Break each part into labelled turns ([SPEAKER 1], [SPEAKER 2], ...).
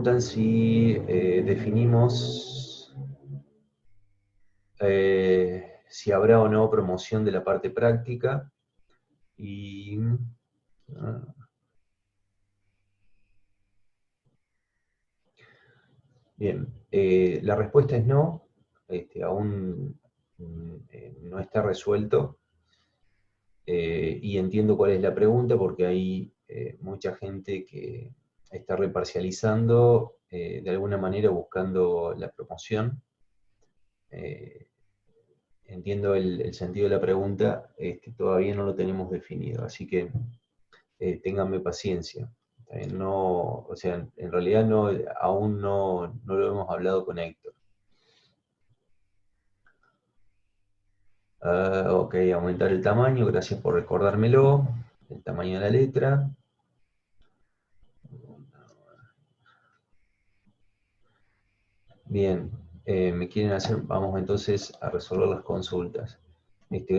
[SPEAKER 1] preguntan si definimos si habrá o no promoción de la parte práctica. Y bien, la respuesta es no, aún no está resuelto. Y entiendo cuál es la pregunta, porque hay mucha gente que está reparcializando, de alguna manera buscando la promoción. Entiendo el sentido de la pregunta, todavía no lo tenemos definido, así que ténganme paciencia. No, o sea, en realidad no, aún no lo hemos hablado con Héctor. Ok, aumentar el tamaño, gracias por recordármelo. El tamaño de la letra. Bien, me quieren hacer, vamos entonces a resolver las consultas.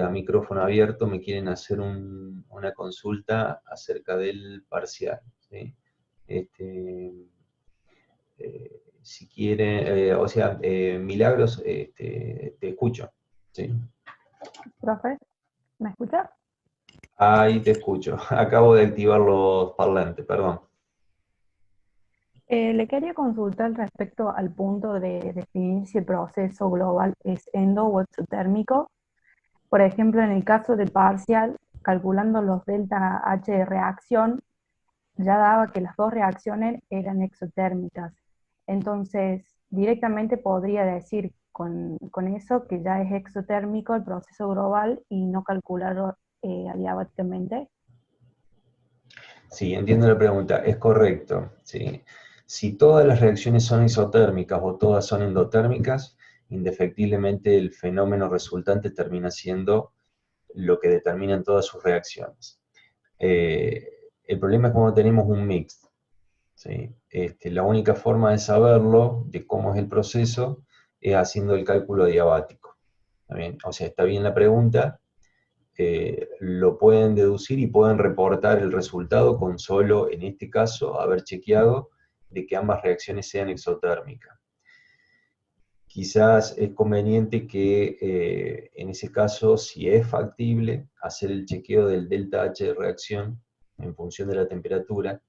[SPEAKER 1] A micrófono abierto me quieren hacer una consulta acerca del parcial, ¿sí? Si quiere, o sea, Milagros, te escucho, ¿sí?
[SPEAKER 2] Profe, ¿me escucha?
[SPEAKER 1] Ahí te escucho. Acabo de activar los parlantes, perdón.
[SPEAKER 2] Le quería consultar respecto al punto de definir si el proceso global es endo o exotérmico. Por ejemplo, en el caso del parcial, calculando los delta H de reacción, ya daba que las dos reacciones eran exotérmicas. Entonces, directamente podría decir con eso que ya es exotérmico el proceso global y no calcularlo adiabáticamente.
[SPEAKER 1] Sí, entiendo la pregunta, es correcto, ¿sí? Si todas las reacciones son isotérmicas o todas son endotérmicas, indefectiblemente el fenómeno resultante termina siendo lo que determinan todas sus reacciones. El problema es cuando tenemos un mix, ¿sí? La única forma de saberlo, de cómo es el proceso, es haciendo el cálculo adiabático. ¿Está bien? O sea, está bien la pregunta, lo pueden deducir y pueden reportar el resultado con solo, en este caso, haber chequeado de que ambas reacciones sean exotérmicas. Quizás es conveniente que en ese caso, si es factible, hacer el chequeo del delta H de reacción en función de la temperatura,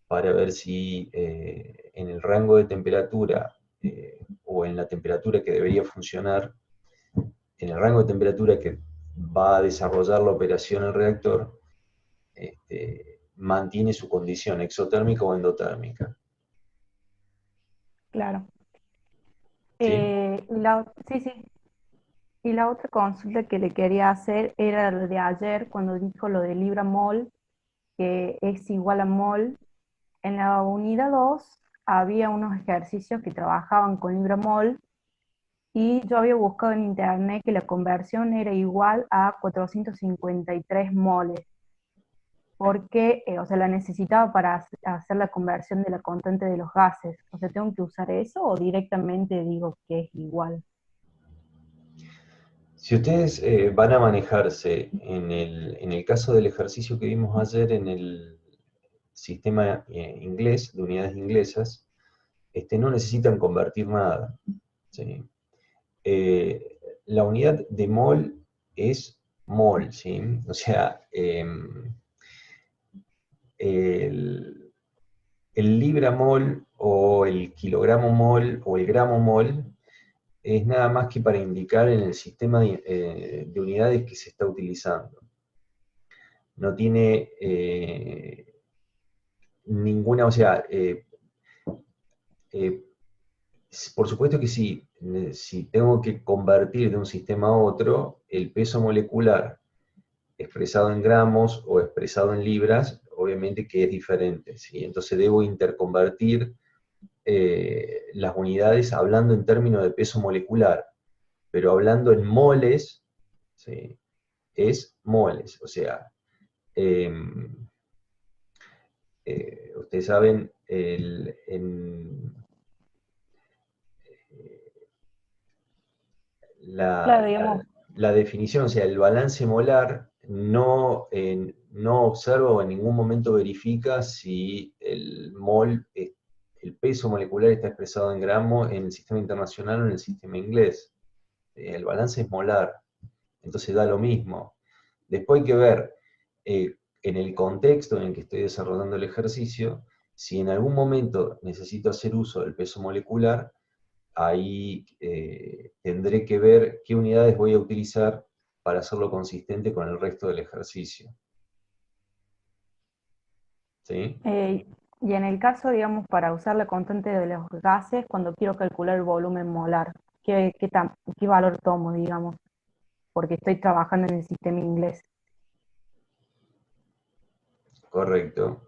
[SPEAKER 1] para ver si en el rango de temperatura o en la temperatura que debería funcionar, en el rango de temperatura que va a desarrollar la operación el reactor, mantiene su condición exotérmica o endotérmica.
[SPEAKER 2] Claro.
[SPEAKER 1] ¿Sí?
[SPEAKER 2] Sí, sí. Y la otra consulta que le quería hacer era lo de ayer, cuando dijo lo de libra mol, que es igual a mol. En la unidad 2 había unos ejercicios que trabajaban con libra mol y yo había buscado en internet que la conversión era igual a 453 moles, porque, o sea, la necesitaba para hacer la conversión de la constante de los gases. O sea, ¿tengo que usar eso o directamente digo que es igual?
[SPEAKER 1] Si ustedes van a manejarse en el caso del ejercicio que vimos ayer en el sistema inglés, de unidades inglesas, no necesitan convertir nada, ¿sí? La unidad de mol es mol, ¿sí? O sea, el, el libra mol o el kilogramo mol o el gramo mol es nada más que para indicar en el sistema de unidades que se está utilizando. No tiene ninguna, o sea, eh, por supuesto que sí, si tengo que convertir de un sistema a otro, el peso molecular expresado en gramos o expresado en libras, obviamente que es diferente, ¿sí? Entonces debo interconvertir las unidades hablando en términos de peso molecular, pero hablando en moles, ¿sí? Es moles, o sea, ustedes saben,
[SPEAKER 2] Claro, digamos,
[SPEAKER 1] la definición, o sea, el balance molar no observa o en ningún momento verifica si el mol el peso molecular está expresado en gramos en el sistema internacional o en el sistema inglés. El balance es molar, entonces da lo mismo. Después hay que ver en el contexto en el que estoy desarrollando el ejercicio, si en algún momento necesito hacer uso del peso molecular, ahí tendré que ver qué unidades voy a utilizar para hacerlo consistente con el resto del ejercicio. ¿Sí?
[SPEAKER 2] Y en el caso, digamos, para usar la constante de los gases, cuando quiero calcular el volumen molar, ¿qué valor tomo, digamos? Porque estoy trabajando en el sistema inglés.
[SPEAKER 1] Correcto.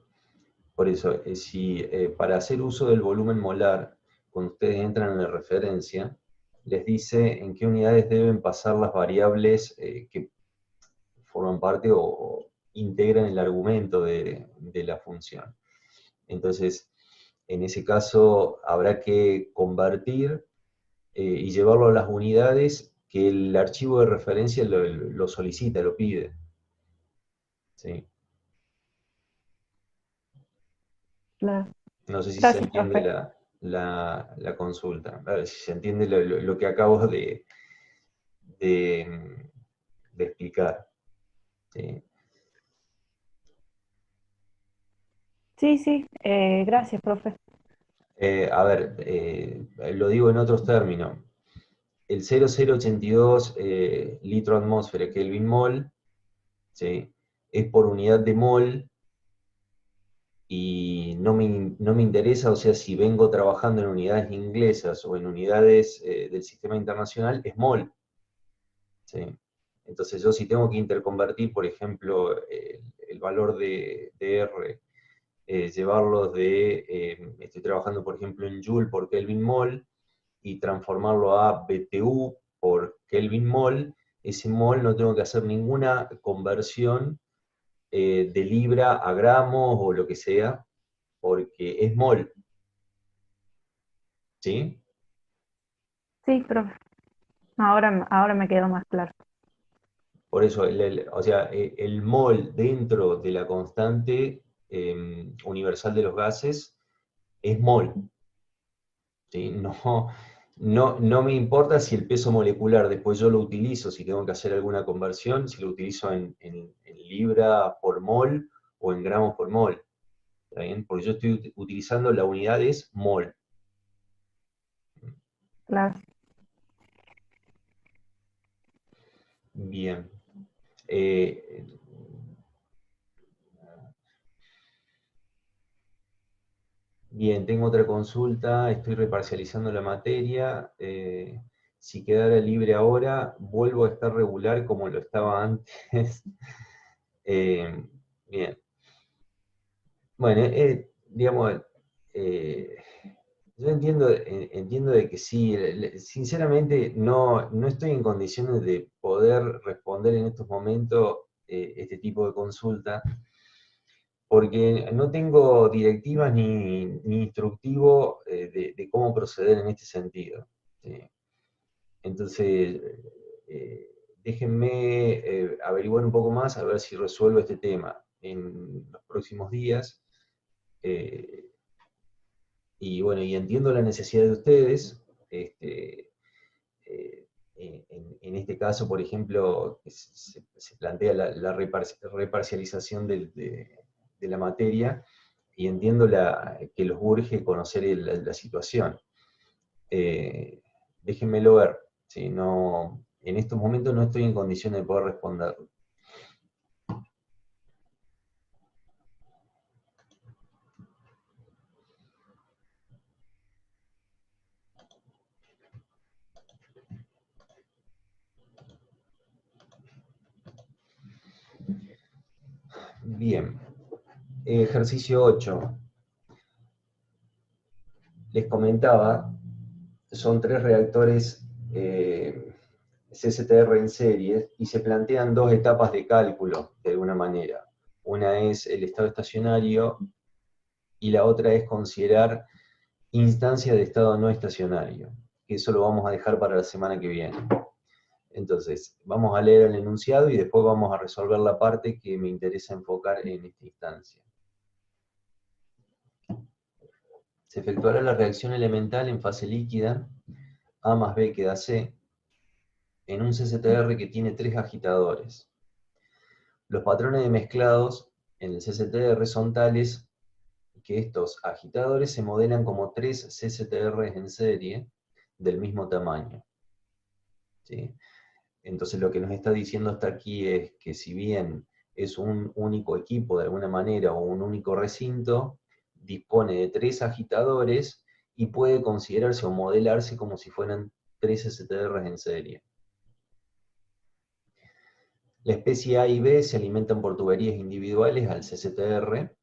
[SPEAKER 1] Por eso, si para hacer uso del volumen molar, cuando ustedes entran en la referencia, les dice en qué unidades deben pasar las variables que forman parte o integran el argumento de la función. Entonces, en ese caso, habrá que convertir y llevarlo a las unidades que el archivo de referencia lo solicita, lo pide. ¿Sí?
[SPEAKER 2] Claro.
[SPEAKER 1] No sé si se
[SPEAKER 2] Gracias,
[SPEAKER 1] entiende
[SPEAKER 2] profe.
[SPEAKER 1] la consulta. A ver, si se entiende lo que acabo de, de explicar. ¿Sí?
[SPEAKER 2] Sí, sí, gracias, profe.
[SPEAKER 1] A ver, lo digo en otros términos. El 0082 litro atmósfera Kelvin mol, ¿sí? Es por unidad de mol y no me interesa, o sea, si vengo trabajando en unidades inglesas o en unidades del sistema internacional, es mol. ¿Sí? Entonces yo si tengo que interconvertir, por ejemplo, el valor de R, llevarlos estoy trabajando por ejemplo en Joule por Kelvin mol, y transformarlo a BTU por Kelvin mol, ese mol no tengo que hacer ninguna conversión de libra a gramos o lo que sea, porque es mol. ¿Sí?
[SPEAKER 2] Sí, profe. Ahora me quedó más claro.
[SPEAKER 1] Por eso, o sea, el mol dentro de la constante universal de los gases es mol. ¿Sí? No me importa si el peso molecular después yo lo utilizo, si tengo que hacer alguna conversión, si lo utilizo en libra por mol o en gramos por mol. ¿Está bien? Porque yo estoy utilizando la unidad es mol.
[SPEAKER 2] Claro.
[SPEAKER 1] Bien. Eh, Bien, tengo otra consulta, estoy reparcializando la materia. Si quedara libre ahora, vuelvo a estar regular como lo estaba antes. Eh, bien. Bueno, digamos, eh, yo entiendo de que sí, sinceramente no estoy en condiciones de poder responder en estos momentos este tipo de consulta, porque no tengo directivas ni instructivo de cómo proceder en este sentido. ¿Sí? Entonces, eh, déjenme averiguar un poco más a ver si resuelvo este tema en los próximos días. eh, y bueno, y entiendo la necesidad de ustedes. En este caso, por ejemplo, que se plantea la reparcialización de la materia y entiendo que los urge conocer la situación. Eh, Déjenmelo ver. ¿Sí? No, en estos momentos no estoy en condiciones de poder responder. Bien. Ejercicio 8. Les comentaba, son 3 reactores CSTR en serie y se plantean 2 etapas de cálculo, de alguna manera. Una es el estado estacionario y la otra es considerar instancia de estado no estacionario, que eso lo vamos a dejar para la semana que viene. Entonces, vamos a leer el enunciado y después vamos a resolver la parte que me interesa enfocar en esta instancia. se efectuará la reacción elemental en fase líquida, A más B queda C, en un CCTR que tiene 3 agitadores. Los patrones de mezclados en el CCTR son tales que estos agitadores se modelan como 3 CCTRs en serie del mismo tamaño. ¿Sí? Entonces lo que nos está diciendo hasta aquí es que si bien es un único equipo de alguna manera o un único recinto, dispone de 3 agitadores y puede considerarse o modelarse como si fueran 3 CCTRs en serie. La especie A y B se alimentan por tuberías individuales al CCTR,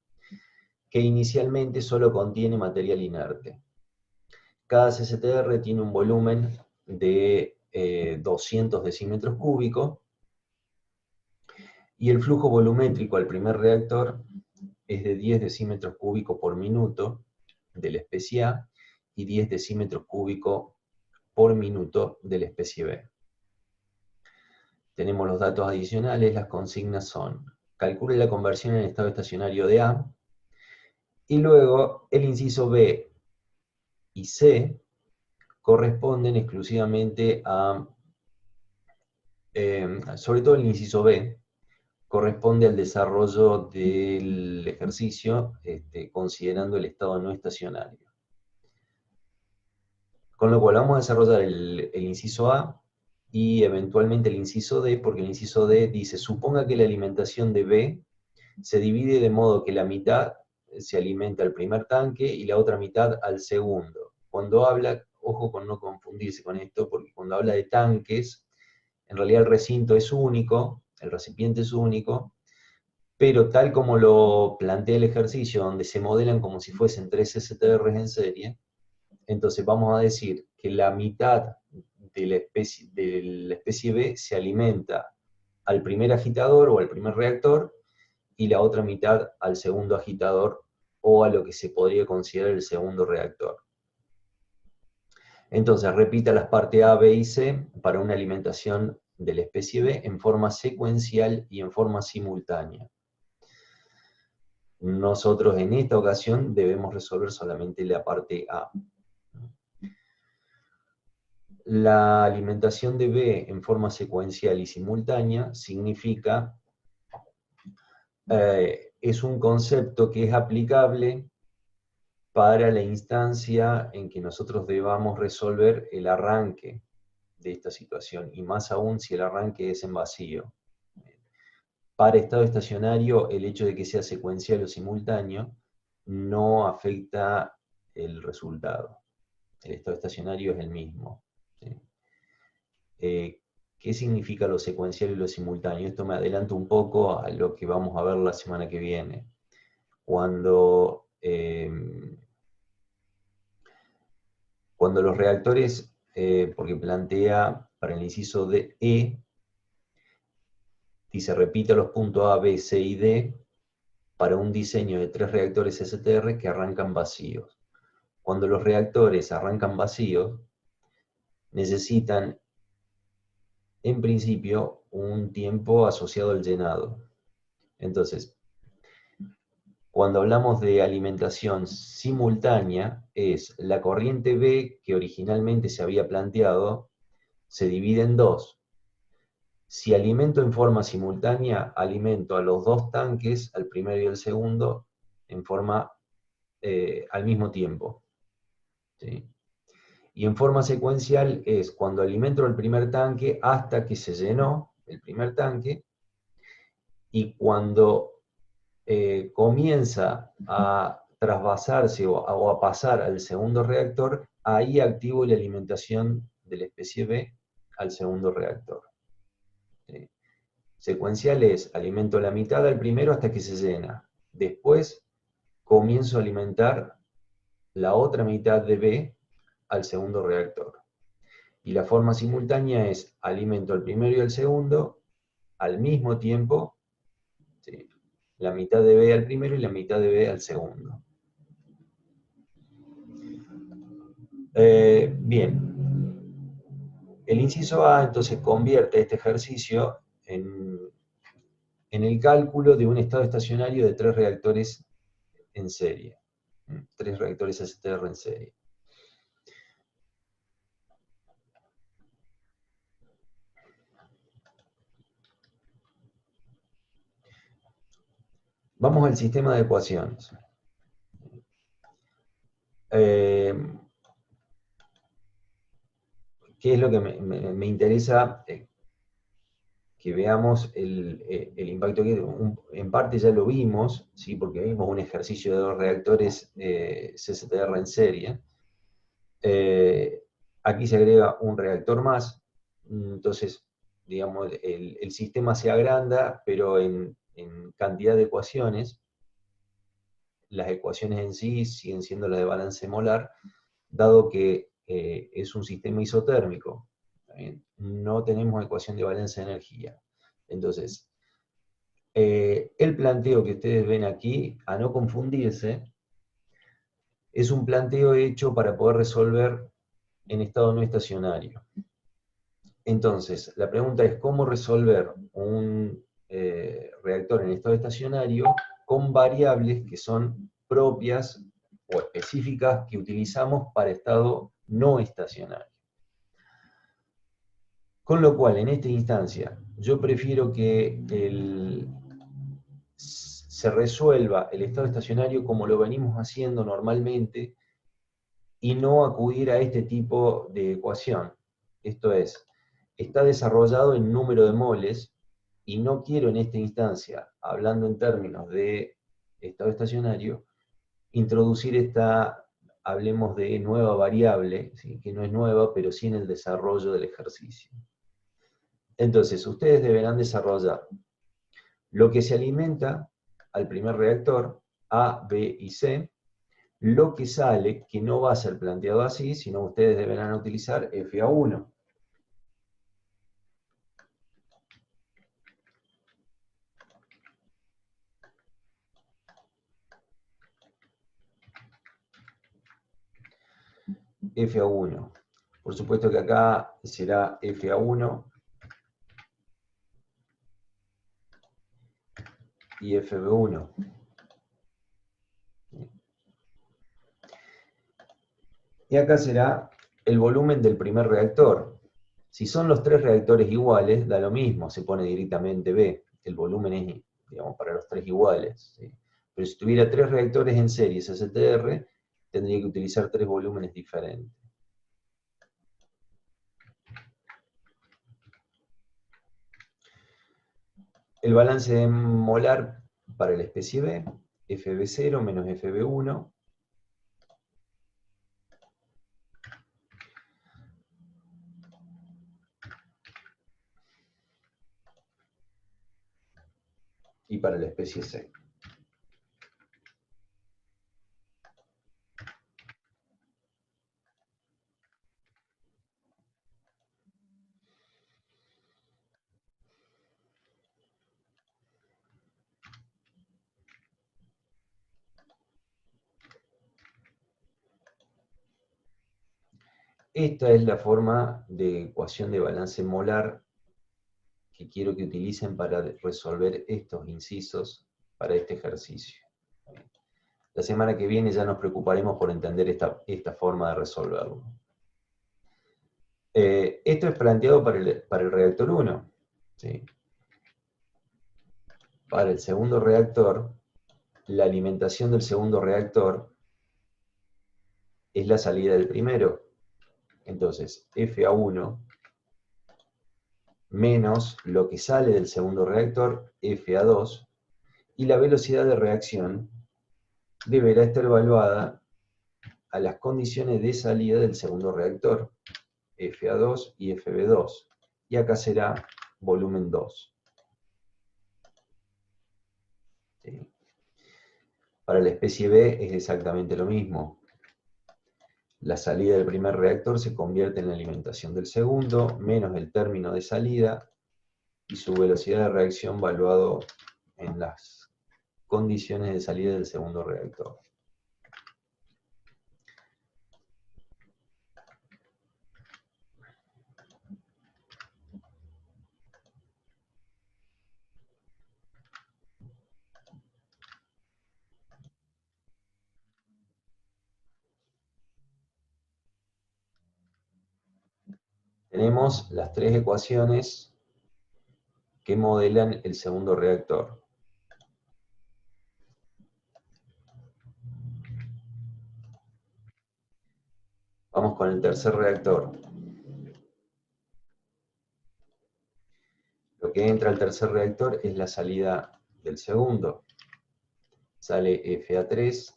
[SPEAKER 1] que inicialmente solo contiene material inerte. Cada CCTR tiene un volumen de 200 decímetros cúbicos, y el flujo volumétrico al primer reactor es de 10 decímetros cúbicos por minuto de la especie A y 10 decímetros cúbicos por minuto de la especie B. Tenemos los datos adicionales, las consignas son: calcule la conversión en estado estacionario de A, y luego el inciso B y C corresponden exclusivamente a, sobre todo el inciso B, corresponde al desarrollo del ejercicio, considerando el estado no estacionario. Con lo cual vamos a desarrollar el inciso A y eventualmente el inciso D, porque el inciso D dice: suponga que la alimentación de B se divide de modo que la mitad se alimenta al primer tanque y la otra mitad al segundo. Cuando habla, ojo con no confundirse con esto, porque cuando habla de tanques, en realidad el recinto es único, el recipiente es único, pero tal como lo plantea el ejercicio, donde se modelan como si fuesen 3 STRs en serie, entonces vamos a decir que la mitad de la especie B se alimenta al primer agitador o al primer reactor, y la otra mitad al segundo agitador o a lo que se podría considerar el segundo reactor. Entonces repita las partes A, B y C para una alimentación de la especie B en forma secuencial y en forma simultánea. Nosotros en esta ocasión debemos resolver solamente la parte A. La alimentación de B en forma secuencial y simultánea significa, es un concepto que es aplicable para la instancia en que nosotros debamos resolver el arranque de esta situación, y más aún si el arranque es en vacío. Para estado estacionario, el hecho de que sea secuencial o simultáneo no afecta el resultado. El estado estacionario es el mismo. ¿Sí? ¿Qué significa lo secuencial y lo simultáneo? Esto me adelanto un poco a lo que vamos a ver la semana que viene. Cuando los reactores, porque plantea para el inciso de E, dice repita los puntos A, B, C y D para un diseño de 3 reactores STR que arrancan vacíos. Cuando los reactores arrancan vacíos, necesitan, en principio, un tiempo asociado al llenado. Entonces, cuando hablamos de alimentación simultánea, es la corriente B que originalmente se había planteado, se divide en dos. Si alimento en forma simultánea, alimento a los 2 tanques, al primero y al segundo, en forma al mismo tiempo. ¿Sí? Y en forma secuencial es cuando alimento el primer tanque hasta que se llenó el primer tanque, y cuando comienza a trasvasarse o a pasar al segundo reactor, ahí activo la alimentación de la especie B al segundo reactor. ¿Sí? Secuencial es alimento la mitad al primero hasta que se llena. Después comienzo a alimentar la otra mitad de B al segundo reactor. Y la forma simultánea es alimento al primero y al segundo al mismo tiempo, ¿sí? La mitad de B al primero y la mitad de B al segundo. Bien. El inciso A entonces convierte este ejercicio en el cálculo de un estado estacionario de 3 reactores en serie. 3 reactores STR en serie. Vamos al sistema de ecuaciones. ¿Qué es lo que me interesa? Que veamos el impacto que en parte ya lo vimos, ¿sí? Porque vimos un ejercicio de 2 reactores CSTR en serie. Aquí se agrega un reactor más, entonces, digamos, el sistema se agranda, pero en cantidad de ecuaciones, las ecuaciones en sí siguen siendo las de balance molar, dado que es un sistema isotérmico. No tenemos ecuación de balance de energía. Entonces, el planteo que ustedes ven aquí, a no confundirse, es un planteo hecho para poder resolver en estado no estacionario. Entonces, la pregunta es cómo resolver un reactor en estado estacionario con variables que son propias o específicas que utilizamos para estado no estacionario. Con lo cual, en esta instancia, yo prefiero que se resuelva el estado estacionario como lo venimos haciendo normalmente y no acudir a este tipo de ecuación. Esto es, está desarrollado en número de moles y no quiero en esta instancia, hablando en términos de estado estacionario, introducir esta, hablemos de nueva variable, ¿sí? Que no es nueva, pero sí en el desarrollo del ejercicio. Entonces, ustedes deberán desarrollar lo que se alimenta al primer reactor, A, B y C, lo que sale, que no va a ser planteado así, sino ustedes deberán utilizar FA1. FA1. Por supuesto que acá será FA1 y FB1. Y acá será el volumen del primer reactor. Si son los 3 reactores iguales, da lo mismo, se pone directamente B. El volumen es, digamos, para los 3 iguales, ¿sí? Pero si tuviera 3 reactores en serie STR, tendría que utilizar 3 volúmenes diferentes. El balance molar para la especie B, FB0 menos FB1, y para la especie C. Esta es la forma de ecuación de balance molar que quiero que utilicen para resolver estos incisos para este ejercicio. La semana que viene ya nos preocuparemos por entender esta forma de resolverlo. Esto es planteado para el reactor 1. ¿Sí? Para el segundo reactor, la alimentación del segundo reactor es la salida del primero. Entonces, FA1 menos lo que sale del segundo reactor, FA2, y la velocidad de reacción deberá estar evaluada a las condiciones de salida del segundo reactor, FA2 y FB2. Y acá será volumen 2. ¿Sí? Para la especie B es exactamente lo mismo. La salida del primer reactor se convierte en la alimentación del segundo, menos el término de salida, y su velocidad de reacción evaluado en las condiciones de salida del segundo reactor. tenemos las tres ecuaciones que modelan el segundo reactor. Vamos con el tercer reactor. Lo que entra al tercer reactor es la salida del segundo. Sale FA3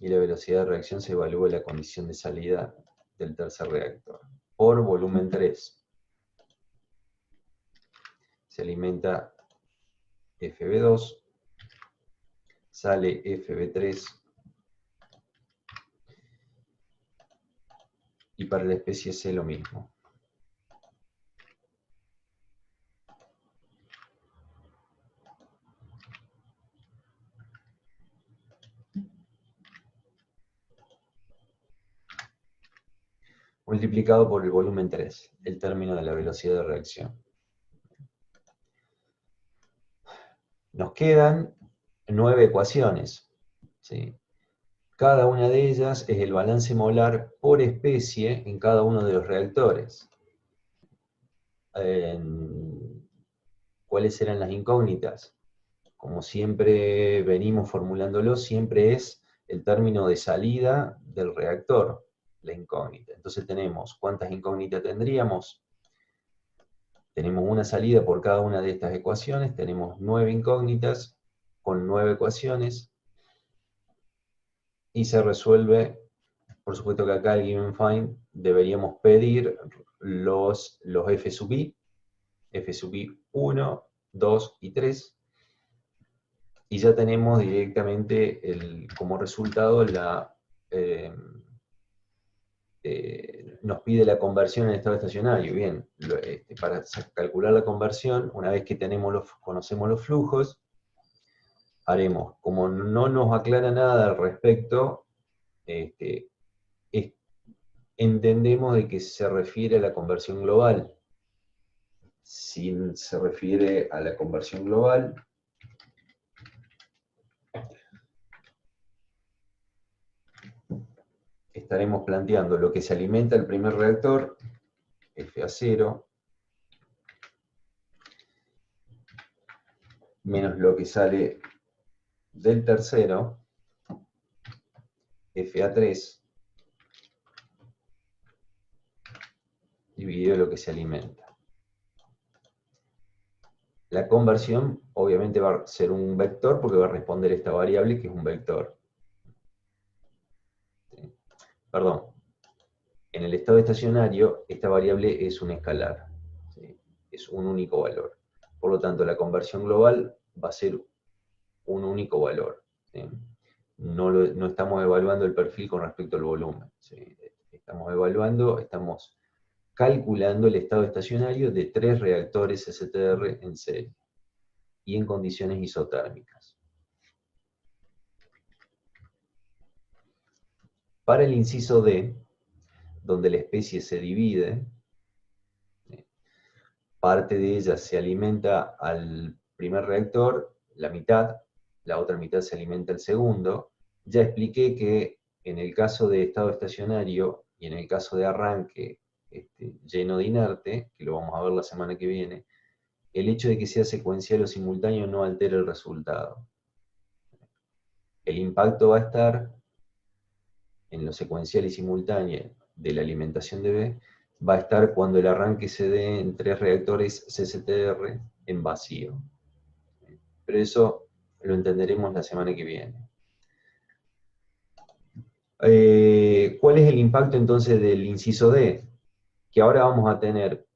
[SPEAKER 1] y la velocidad de reacción se evalúa en la condición de salida del tercer reactor por volumen 3. Se alimenta FB2, sale FB3 y para la especie C lo mismo. Multiplicado por el volumen 3, el término de la velocidad de reacción. Nos quedan 9 ecuaciones, ¿sí? Cada una de ellas es el balance molar por especie en cada uno de los reactores. ¿Cuáles eran las incógnitas? Como siempre venimos formulándolo, siempre es el término de salida del reactor, la incógnita. Entonces tenemos, ¿cuántas incógnitas tendríamos? Tenemos una salida por cada una de estas ecuaciones, tenemos 9 incógnitas con 9 ecuaciones, y se resuelve, por supuesto que acá el given find deberíamos pedir los f sub i 1, 2 y 3, y ya tenemos directamente como resultado nos pide la conversión en estado estacionario. Bien, para calcular la conversión, una vez que conocemos los flujos, haremos, como no nos aclara nada al respecto, entendemos de que se refiere a la conversión global. Si se refiere a la conversión global, estaremos planteando lo que se alimenta el primer reactor, FA0, menos lo que sale del tercero, FA3, dividido lo que se alimenta. La conversión obviamente va a ser un vector porque va a responder esta variable que es un vector. ¿Sí? Perdón, en el estado estacionario esta variable es un escalar, ¿sí? Es un único valor. Por lo tanto, la conversión global va a ser un único valor, ¿sí? No estamos evaluando el perfil con respecto al volumen, ¿sí? Estamos calculando el estado estacionario de 3 reactores STR en serie y en condiciones isotérmicas. Para el inciso D, donde la especie se divide, parte de ella se alimenta al primer reactor, la mitad, la otra mitad se alimenta al segundo. Ya expliqué que en el caso de estado estacionario y en el caso de arranque lleno de inerte, que lo vamos a ver la semana que viene, el hecho de que sea secuencial o simultáneo no altera el resultado. El impacto va a estar en lo secuencial y simultáneo de la alimentación de B, va a estar cuando el arranque se dé en 3 reactores CCTR en vacío. Pero eso lo entenderemos la semana que viene. ¿Cuál es el impacto entonces del inciso D? Que ahora vamos a tener,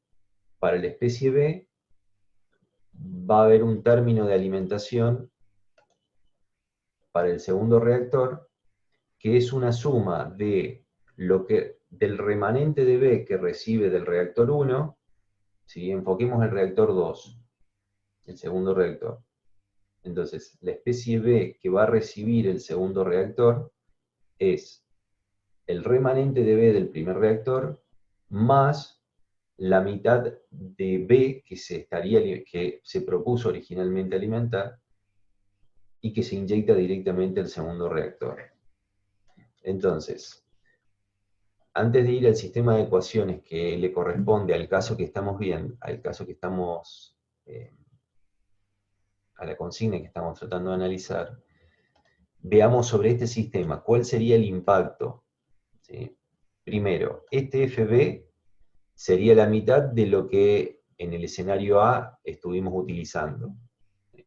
[SPEAKER 1] para la especie B, va a haber un término de alimentación para el segundo reactor, que es una suma de del remanente de B que recibe del reactor 1, si enfoquemos el reactor 2, el segundo reactor. Entonces, la especie B que va a recibir el segundo reactor es el remanente de B del primer reactor más la mitad de B que se propuso originalmente alimentar y que se inyecta directamente al segundo reactor. Entonces, antes de ir al sistema de ecuaciones que le corresponde al caso que estamos viendo, al caso que estamos, a la consigna que estamos tratando de analizar, veamos sobre este sistema cuál sería el impacto. ¿Sí? Primero, este FB sería la mitad de lo que en el escenario A estuvimos utilizando,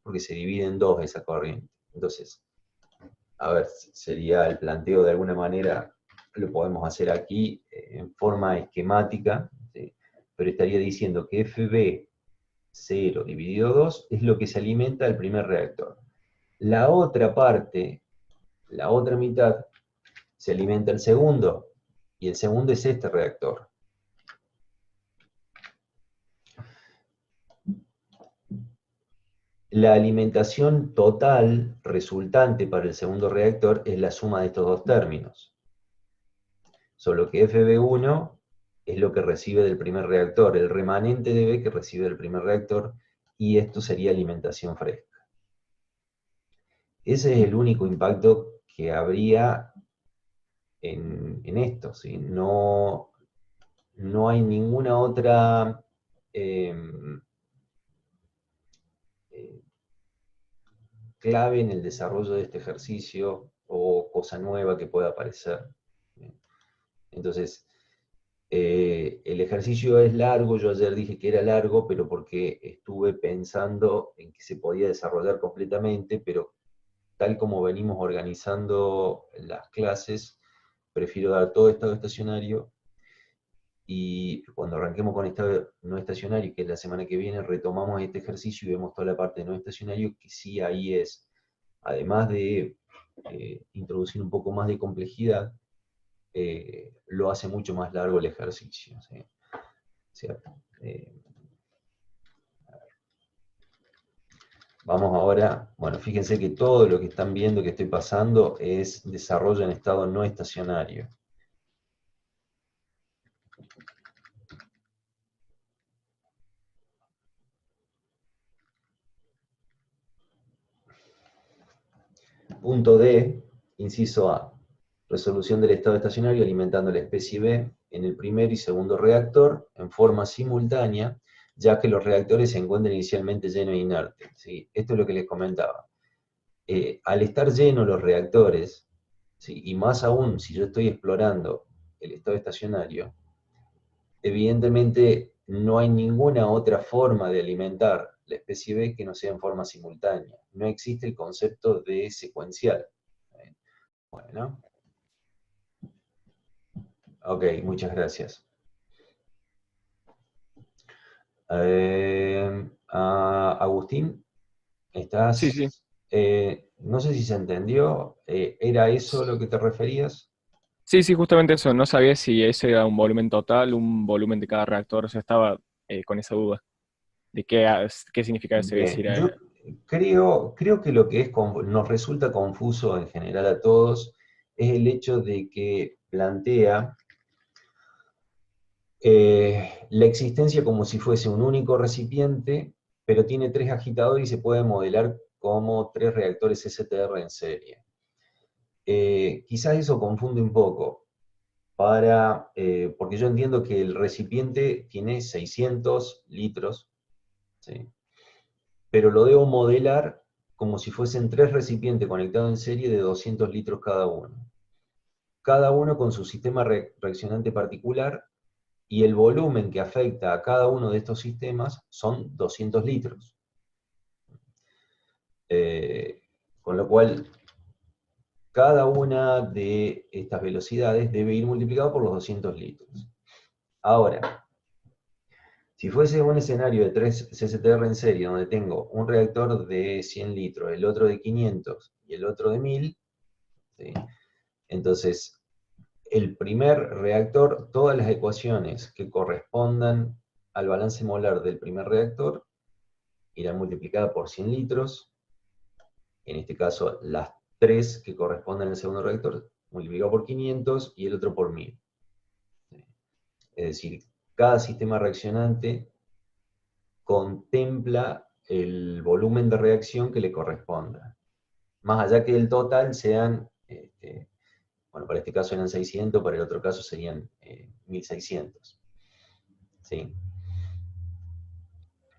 [SPEAKER 1] porque se divide en dos esa corriente. Entonces, a ver, sería el planteo de alguna manera, lo podemos hacer aquí en forma esquemática, ¿sí? Pero estaría diciendo que FB 0 dividido 2 es lo que se alimenta del primer reactor. La otra parte, la otra mitad, se alimenta el segundo, y el segundo es este reactor. La alimentación total resultante para el segundo reactor es la suma de estos dos términos. Solo que FB1 es lo que recibe del primer reactor, el remanente de B que recibe del primer reactor, y esto sería alimentación fresca. Ese es el único impacto que habría en esto, ¿sí? No hay ninguna otra clave en el desarrollo de este ejercicio o cosa nueva que pueda aparecer. Entonces, el ejercicio es largo, yo ayer dije que era largo, pero porque estuve pensando en que se podía desarrollar completamente, pero tal como venimos organizando las clases, prefiero dar todo estado estacionario, y cuando arranquemos con estado no estacionario, que es la semana que viene, retomamos este ejercicio y vemos toda la parte de no estacionario, que sí ahí es, además de introducir un poco más de complejidad, lo hace mucho más largo el ejercicio. ¿Sí? O sea, vamos ahora, bueno, fíjense que todo lo que están viendo que estoy pasando es desarrollo en estado no estacionario. Punto D, inciso A. Resolución del estado estacionario alimentando la especie B en el primer y segundo reactor en forma simultánea, ya que los reactores se encuentran inicialmente llenos e inertes. ¿Sí? Esto es lo que les comentaba. Al estar llenos los reactores, ¿sí? Y más aún si yo estoy explorando el estado estacionario, evidentemente no hay ninguna otra forma de alimentar la especie B que no sea en forma simultánea. No existe el concepto de secuencial. Bueno, ok, muchas gracias. Agustín,
[SPEAKER 3] Sí, sí.
[SPEAKER 1] estás... no sé si se entendió, ¿era eso lo que te referías?
[SPEAKER 3] Sí, sí, justamente eso. No sabía si ese era un volumen total, un volumen de cada reactor. O sea, estaba con esa duda de qué significa ese. Si
[SPEAKER 1] Bien,
[SPEAKER 3] era,
[SPEAKER 1] yo creo que lo que nos resulta confuso en general a todos es el hecho de que plantea la existencia como si fuese un único recipiente, pero tiene tres agitadores y se puede modelar como tres reactores STR en serie. Quizás eso confunde un poco, porque yo entiendo que el recipiente tiene 600 litros, ¿sí? Pero lo debo modelar como si fuesen tres recipientes conectados en serie de 200 litros cada uno con su sistema reaccionante particular, y el volumen que afecta a cada uno de estos sistemas son 200 litros. Con lo cual, cada una de estas velocidades debe ir multiplicado por los 200 litros. Ahora, si fuese un escenario de 3 CCTR en serie, donde tengo un reactor de 100 litros, el otro de 500 y el otro de 1000, ¿sí? Entonces, el primer reactor, todas las ecuaciones que correspondan al balance molar del primer reactor irán multiplicadas por 100 litros, en este caso las 3 que corresponden al segundo reactor, multiplicado por 500 y el otro por 1000. Es decir, cada sistema reaccionante contempla el volumen de reacción que le corresponda. Más allá que el total sean Bueno, para este caso eran 600, para el otro caso serían 1600. ¿Sí?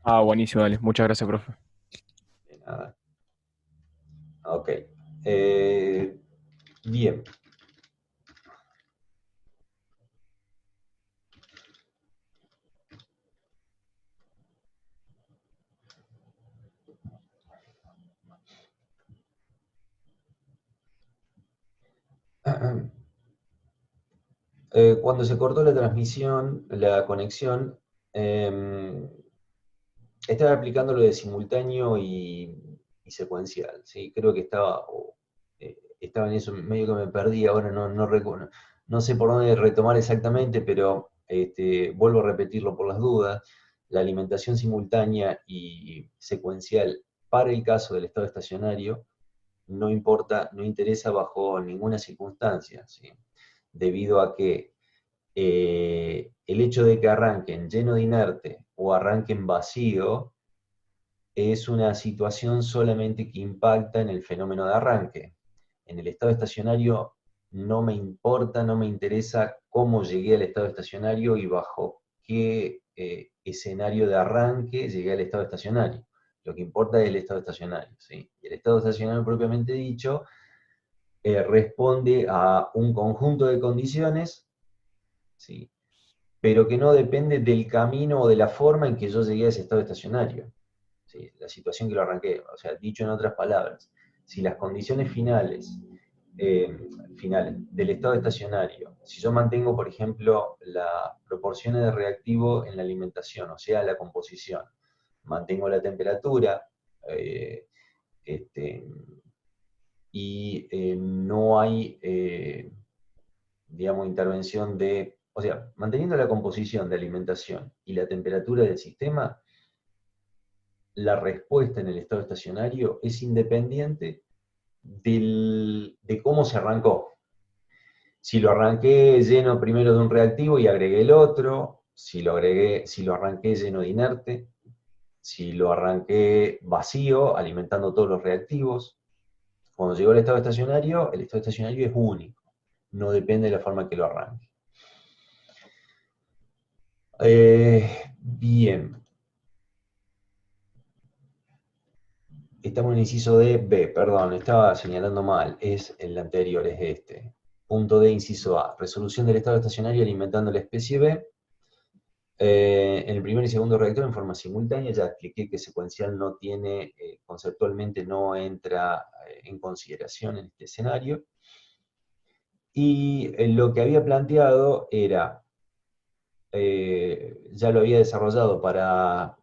[SPEAKER 3] Ah, buenísimo, dale. Muchas gracias, profe.
[SPEAKER 1] De nada. Ok. Bien. Cuando se cortó la transmisión, la conexión, estaba aplicando lo de simultáneo y secuencial, ¿sí? Creo que estaba en eso, medio que me perdí, ahora no recuerdo, no sé por dónde retomar exactamente, pero vuelvo a repetirlo por las dudas. La alimentación simultánea y secuencial para el caso del estado estacionario no importa, no interesa bajo ninguna circunstancia, ¿sí? Debido a que el hecho de que arranquen lleno de inerte o arranquen vacío es una situación solamente que impacta en el fenómeno de arranque. En el estado estacionario no me importa, no me interesa cómo llegué al estado estacionario y bajo qué escenario de arranque llegué al estado estacionario. Lo que importa es el estado estacionario, ¿sí? Y el estado estacionario propiamente dicho responde a un conjunto de condiciones, ¿sí? Pero que no depende del camino o de la forma en que yo llegué a ese estado estacionario, ¿sí? La situación que lo arranqué. O sea, dicho en otras palabras, si las condiciones finales del estado estacionario, si yo mantengo, por ejemplo, las proporciones de reactivo en la alimentación, o sea, la composición, mantengo la temperatura, eh, este, y no hay, digamos, intervención de, o sea, manteniendo la composición de alimentación y la temperatura del sistema, la respuesta en el estado estacionario es independiente de cómo se arrancó. Si lo arranqué lleno primero de un reactivo y agregué el otro, si lo arranqué lleno de inerte, si lo arranqué vacío, alimentando todos los reactivos. Cuando llegó al estado estacionario, el estado estacionario es único, no depende de la forma que lo arranque. Bien. Estamos en el inciso D, B, perdón, estaba señalando mal, es el anterior, es este. Punto D, inciso A, resolución del estado estacionario alimentando la especie B. En el primer y segundo reactor en forma simultánea, ya expliqué que secuencial no tiene, conceptualmente no entra en consideración en este escenario. Y lo que había planteado era, ya lo había desarrollado para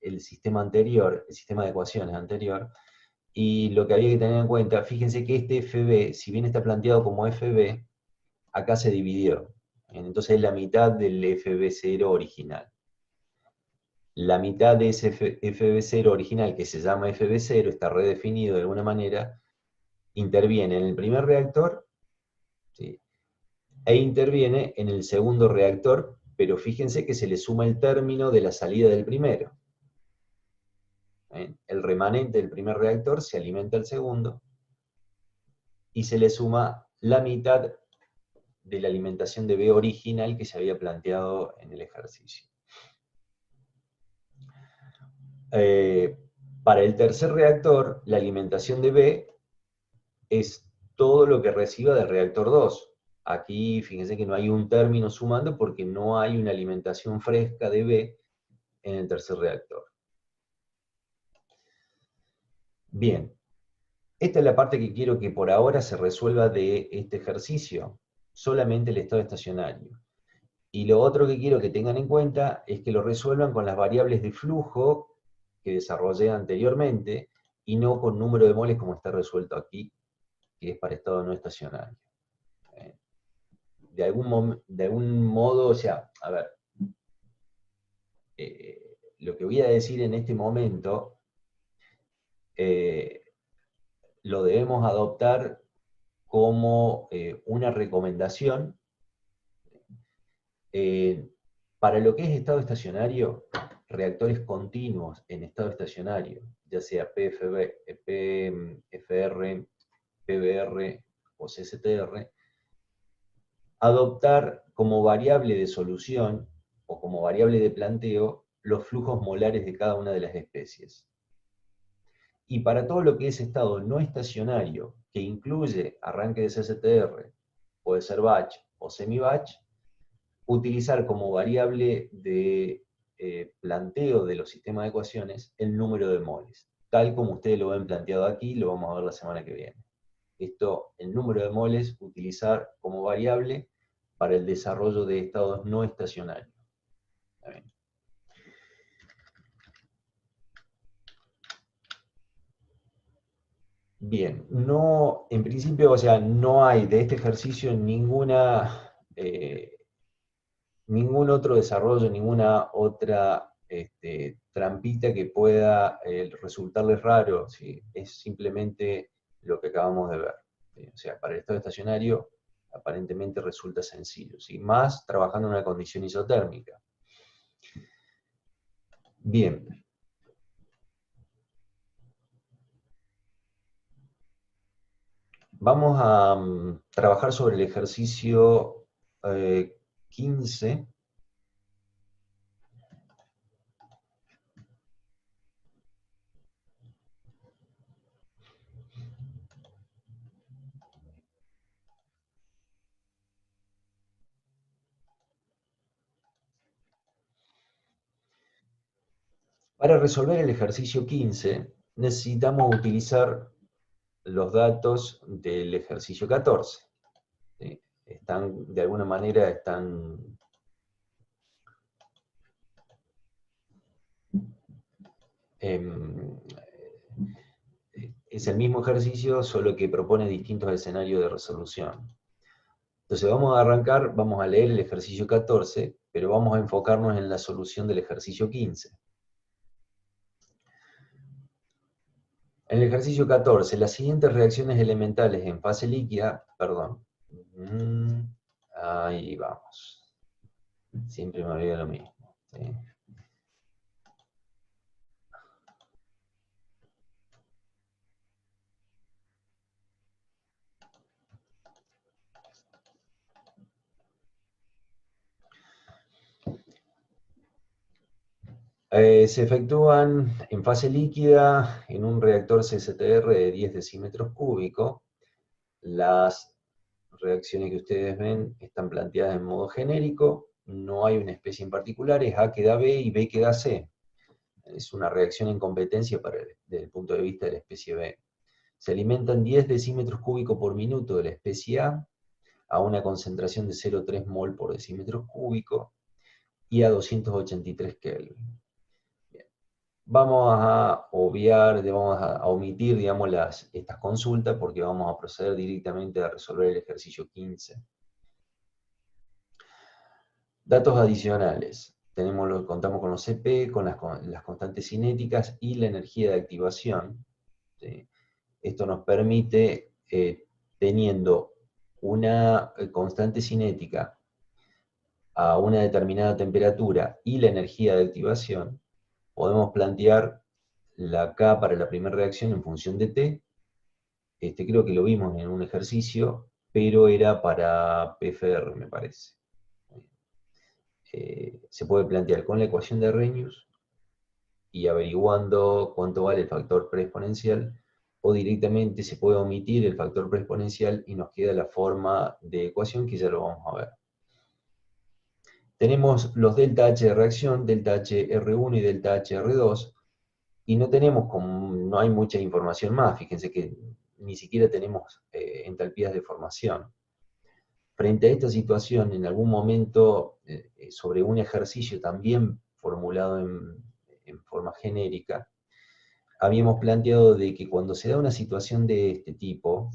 [SPEAKER 1] el sistema anterior, el sistema de ecuaciones anterior, y lo que había que tener en cuenta, fíjense que este FB, si bien está planteado como FB, acá se dividió. Entonces es la mitad del FB0 original. La mitad de ese FB0 original, que se llama FB0, está redefinido de alguna manera, interviene en el primer reactor, ¿sí? E interviene en el segundo reactor, pero fíjense que se le suma el término de la salida del primero. El remanente del primer reactor se alimenta al segundo, y se le suma la mitad de la alimentación de B original que se había planteado en el ejercicio. Para el tercer reactor, la alimentación de B es todo lo que reciba del reactor 2. Aquí, fíjense que no hay un término sumando porque no hay una alimentación fresca de B en el tercer reactor. Bien, esta es la parte que quiero que por ahora se resuelva de este ejercicio, solamente el estado estacionario. Y lo otro que quiero que tengan en cuenta es que lo resuelvan con las variables de flujo que desarrollé anteriormente y no con número de moles como está resuelto aquí, que es para estado no estacionario. De algún modo, o sea, a ver, lo que voy a decir en este momento lo debemos adoptar como una recomendación para lo que es estado estacionario, reactores continuos en estado estacionario, ya sea PFB, PFR, PBR o CSTR, adoptar como variable de solución o como variable de planteo los flujos molares de cada una de las especies. Y para todo lo que es estado no estacionario, que incluye arranque de CSTR, puede ser batch o semi-batch, utilizar como variable de planteo de los sistemas de ecuaciones el número de moles. Tal como ustedes lo ven planteado aquí, lo vamos a ver la semana que viene. Esto, el número de moles, utilizar como variable para el desarrollo de estados no estacionarios. Bien, no, en principio, o sea, no hay de este ejercicio ningún otro desarrollo, ninguna otra trampita que pueda resultarles raro, ¿sí? Es simplemente lo que acabamos de ver, ¿sí? O sea, para el estado estacionario aparentemente resulta sencillo, ¿sí? Más trabajando en una condición isotérmica. Bien. Vamos a trabajar sobre el ejercicio 15. Para resolver el ejercicio 15, necesitamos utilizar los datos del ejercicio 14. ¿Sí? De alguna manera están es el mismo ejercicio, solo que propone distintos escenarios de resolución. Entonces vamos a arrancar, vamos a leer el ejercicio 14, pero vamos a enfocarnos en la solución del ejercicio 15. En el ejercicio 14, las siguientes reacciones elementales en fase líquida, perdón, ahí vamos, siempre me olvido lo mismo, ¿sí? Se efectúan en fase líquida en un reactor CSTR de 10 decímetros cúbicos. Las reacciones que ustedes ven están planteadas en modo genérico, no hay una especie en particular, es A que da B y B que da C. Es una reacción en competencia desde el punto de vista de la especie B. Se alimentan 10 decímetros cúbicos por minuto de la especie a una concentración de 0,3 mol por decímetro cúbico y a 283 Kelvin. Vamos a obviar, vamos a omitir, digamos, estas consultas porque vamos a proceder directamente a resolver el ejercicio 15. Datos adicionales. Contamos con los CP, con las constantes cinéticas y la energía de activación. ¿Sí? Esto nos permite, teniendo una constante cinética a una determinada temperatura y la energía de activación, podemos plantear la K para la primera reacción en función de T. Creo que lo vimos en un ejercicio, pero era para PFR, me parece. Se puede plantear con la ecuación de Arrhenius y averiguando cuánto vale el factor preexponencial, o directamente se puede omitir el factor preexponencial y nos queda la forma de ecuación que ya lo vamos a ver. Tenemos los delta H de reacción, delta HR1 y delta HR2, y no hay mucha información más, fíjense que ni siquiera tenemos entalpías de formación. Frente a esta situación, en algún momento, sobre un ejercicio también formulado en forma genérica, habíamos planteado de que cuando se da una situación de este tipo,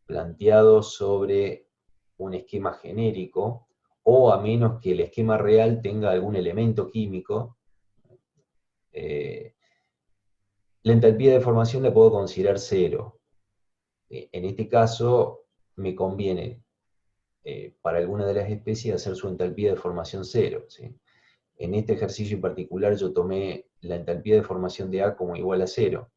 [SPEAKER 1] planteado sobre un esquema genérico, o a menos que el esquema real tenga algún elemento químico, la entalpía de formación la puedo considerar 0. En este caso, me conviene, para alguna de las especies, hacer su entalpía de formación 0. ¿Sí? En este ejercicio en particular yo tomé la entalpía de formación de A como igual a 0.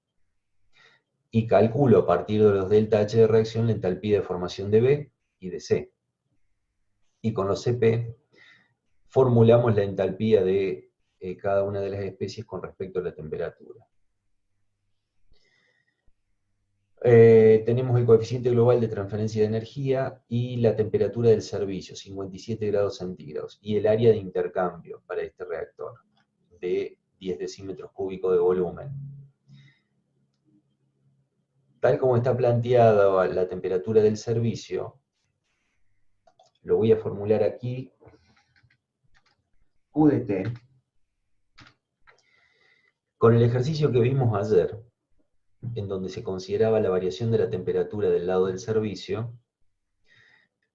[SPEAKER 1] y calculo a partir de los delta H de reacción la entalpía de formación de B y de C. Y con los CP formulamos la entalpía de cada una de las especies con respecto a la temperatura. Tenemos el coeficiente global de transferencia de energía y la temperatura del servicio, 57 grados centígrados, y el área de intercambio para este reactor, de 10 decímetros cúbicos de volumen. Tal como está planteada la temperatura del servicio, lo voy a formular aquí, Q de T, con el ejercicio que vimos ayer, en donde se consideraba la variación de la temperatura del lado del servicio,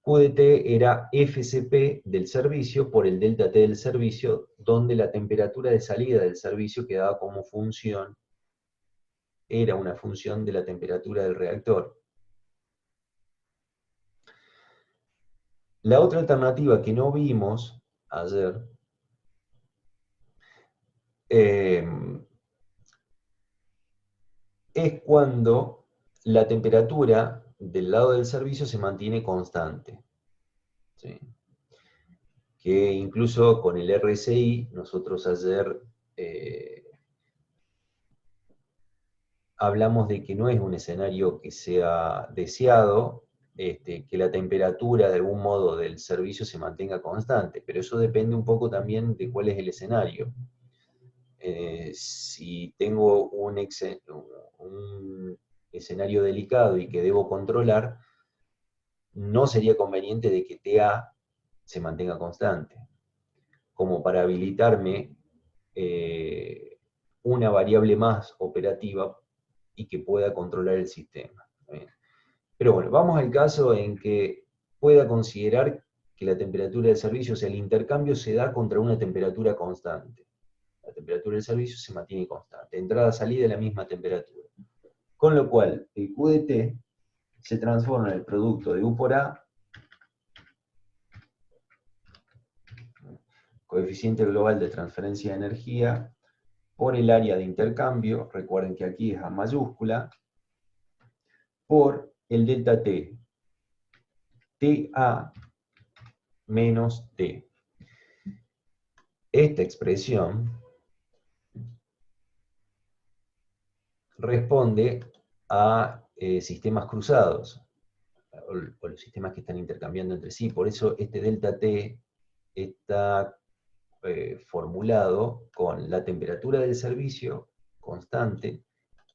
[SPEAKER 1] Q de T era FCP del servicio por el delta T del servicio, donde la temperatura de salida del servicio quedaba como función, era una función de la temperatura del reactor. La otra alternativa que no vimos ayer es cuando la temperatura del lado del servicio se mantiene constante. ¿Sí? Que incluso con el RSI, nosotros ayer hablamos de que no es un escenario que sea deseado, que la temperatura de algún modo del servicio se mantenga constante, pero eso depende un poco también de cuál es el escenario. Si tengo un escenario delicado y que debo controlar, no sería conveniente de que TA se mantenga constante, como para habilitarme una variable más operativa y que pueda controlar el sistema. Pero bueno, vamos al caso en que pueda considerar que la temperatura del servicio, o sea, el intercambio se da contra una temperatura constante. La temperatura del servicio se mantiene constante, entrada-salida la misma temperatura. Con lo cual, el Q de T se transforma en el producto de U por A, coeficiente global de transferencia de energía, por el área de intercambio, recuerden que aquí es A mayúscula, por el delta T, TA menos T. Esta expresión responde a sistemas cruzados, o los sistemas que están intercambiando entre sí. Por eso este delta T está formulado con la temperatura del servicio constante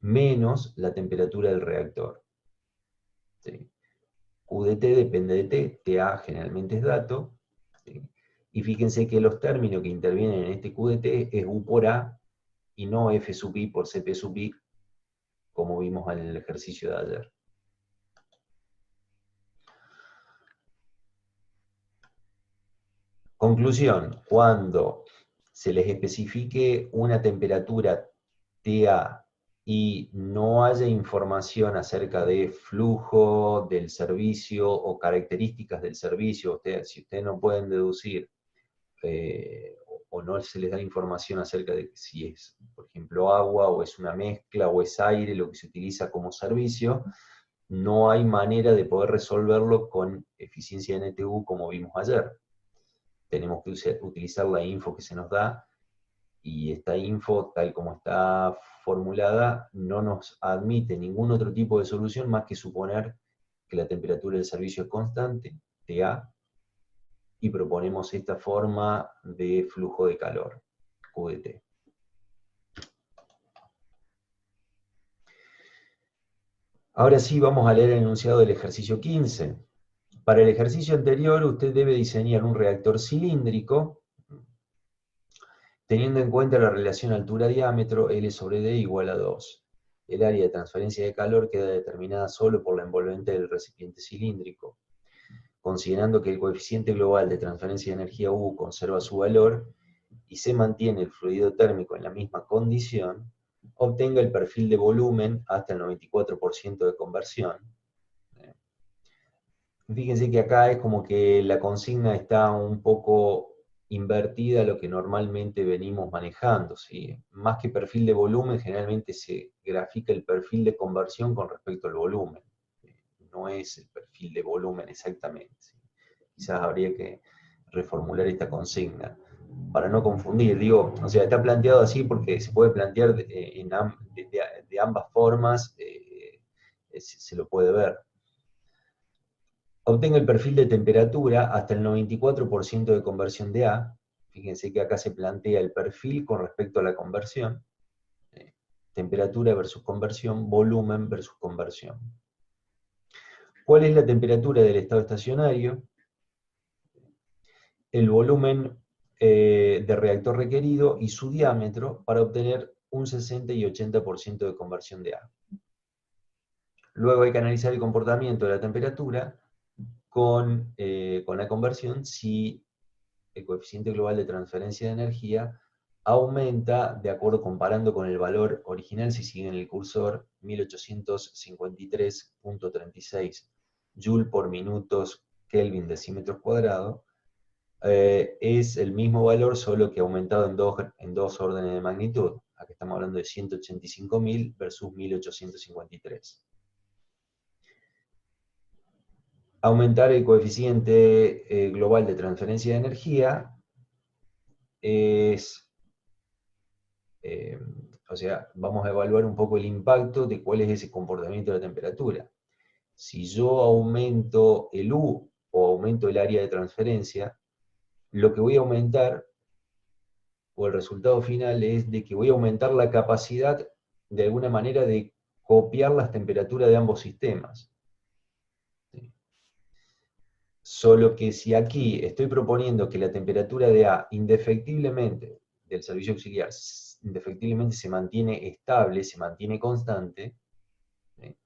[SPEAKER 1] menos la temperatura del reactor. ¿Sí? Q de T depende de T, TA generalmente es dato, ¿sí? Y fíjense que los términos que intervienen en este Q de T es U por A y no F sub I por CP sub I, como vimos en el ejercicio de ayer. Conclusión, cuando se les especifique una temperatura TA y no haya información acerca de flujo del servicio o características del servicio, si ustedes no pueden deducir o no se les da información acerca de si es, por ejemplo, agua o es una mezcla o es aire lo que se utiliza como servicio, no hay manera de poder resolverlo con eficiencia de NTU como vimos ayer. Tenemos que utilizar la info que se nos da, y esta info, tal como está formulada, no nos admite ningún otro tipo de solución más que suponer que la temperatura del servicio es constante, TA, y proponemos esta forma de flujo de calor, Q de T. Ahora sí vamos a leer el enunciado del ejercicio 15. Para el ejercicio anterior usted debe diseñar un reactor cilíndrico teniendo en cuenta la relación altura-diámetro, L sobre D igual a 2. El área de transferencia de calor queda determinada solo por la envolvente del recipiente cilíndrico. Considerando que el coeficiente global de transferencia de energía U conserva su valor y se mantiene el fluido térmico en la misma condición, obtenga el perfil de volumen hasta el 94% de conversión. Fíjense que acá es como que la consigna está un poco invertida a lo que normalmente venimos manejando, ¿sí? Más que perfil de volumen, generalmente se grafica el perfil de conversión con respecto al volumen. No es el perfil de volumen exactamente, ¿sí? Quizás habría que reformular esta consigna para no confundir. Digo, o sea, está planteado así porque se puede plantear de ambas formas, se lo puede ver. Obtenga el perfil de temperatura hasta el 94% de conversión de A. Fíjense que acá se plantea el perfil con respecto a la conversión. Temperatura versus conversión, volumen versus conversión. ¿Cuál es la temperatura del estado estacionario? El volumen de reactor requerido y su diámetro para obtener un 60 y 80% de conversión de A. Luego hay que analizar el comportamiento de la temperatura con la conversión si el coeficiente global de transferencia de energía aumenta de acuerdo comparando con el valor original, si siguen el cursor, 1853.36 Joule por minutos Kelvin decímetros cuadrados, es el mismo valor, solo que aumentado en dos órdenes de magnitud. Aquí estamos hablando de 185.000 versus 1853. Aumentar el coeficiente global de transferencia de energía es, o sea, vamos a evaluar un poco el impacto de cuál es ese comportamiento de la temperatura. Si yo aumento el U o aumento el área de transferencia, lo que voy a aumentar, o el resultado final, es de que voy a aumentar la capacidad, de alguna manera, de copiar las temperaturas de ambos sistemas. ¿Sí? Solo que si aquí estoy proponiendo que la temperatura de A indefectiblemente, del servicio auxiliar, indefectiblemente se mantiene estable, se mantiene constante, ¿sí?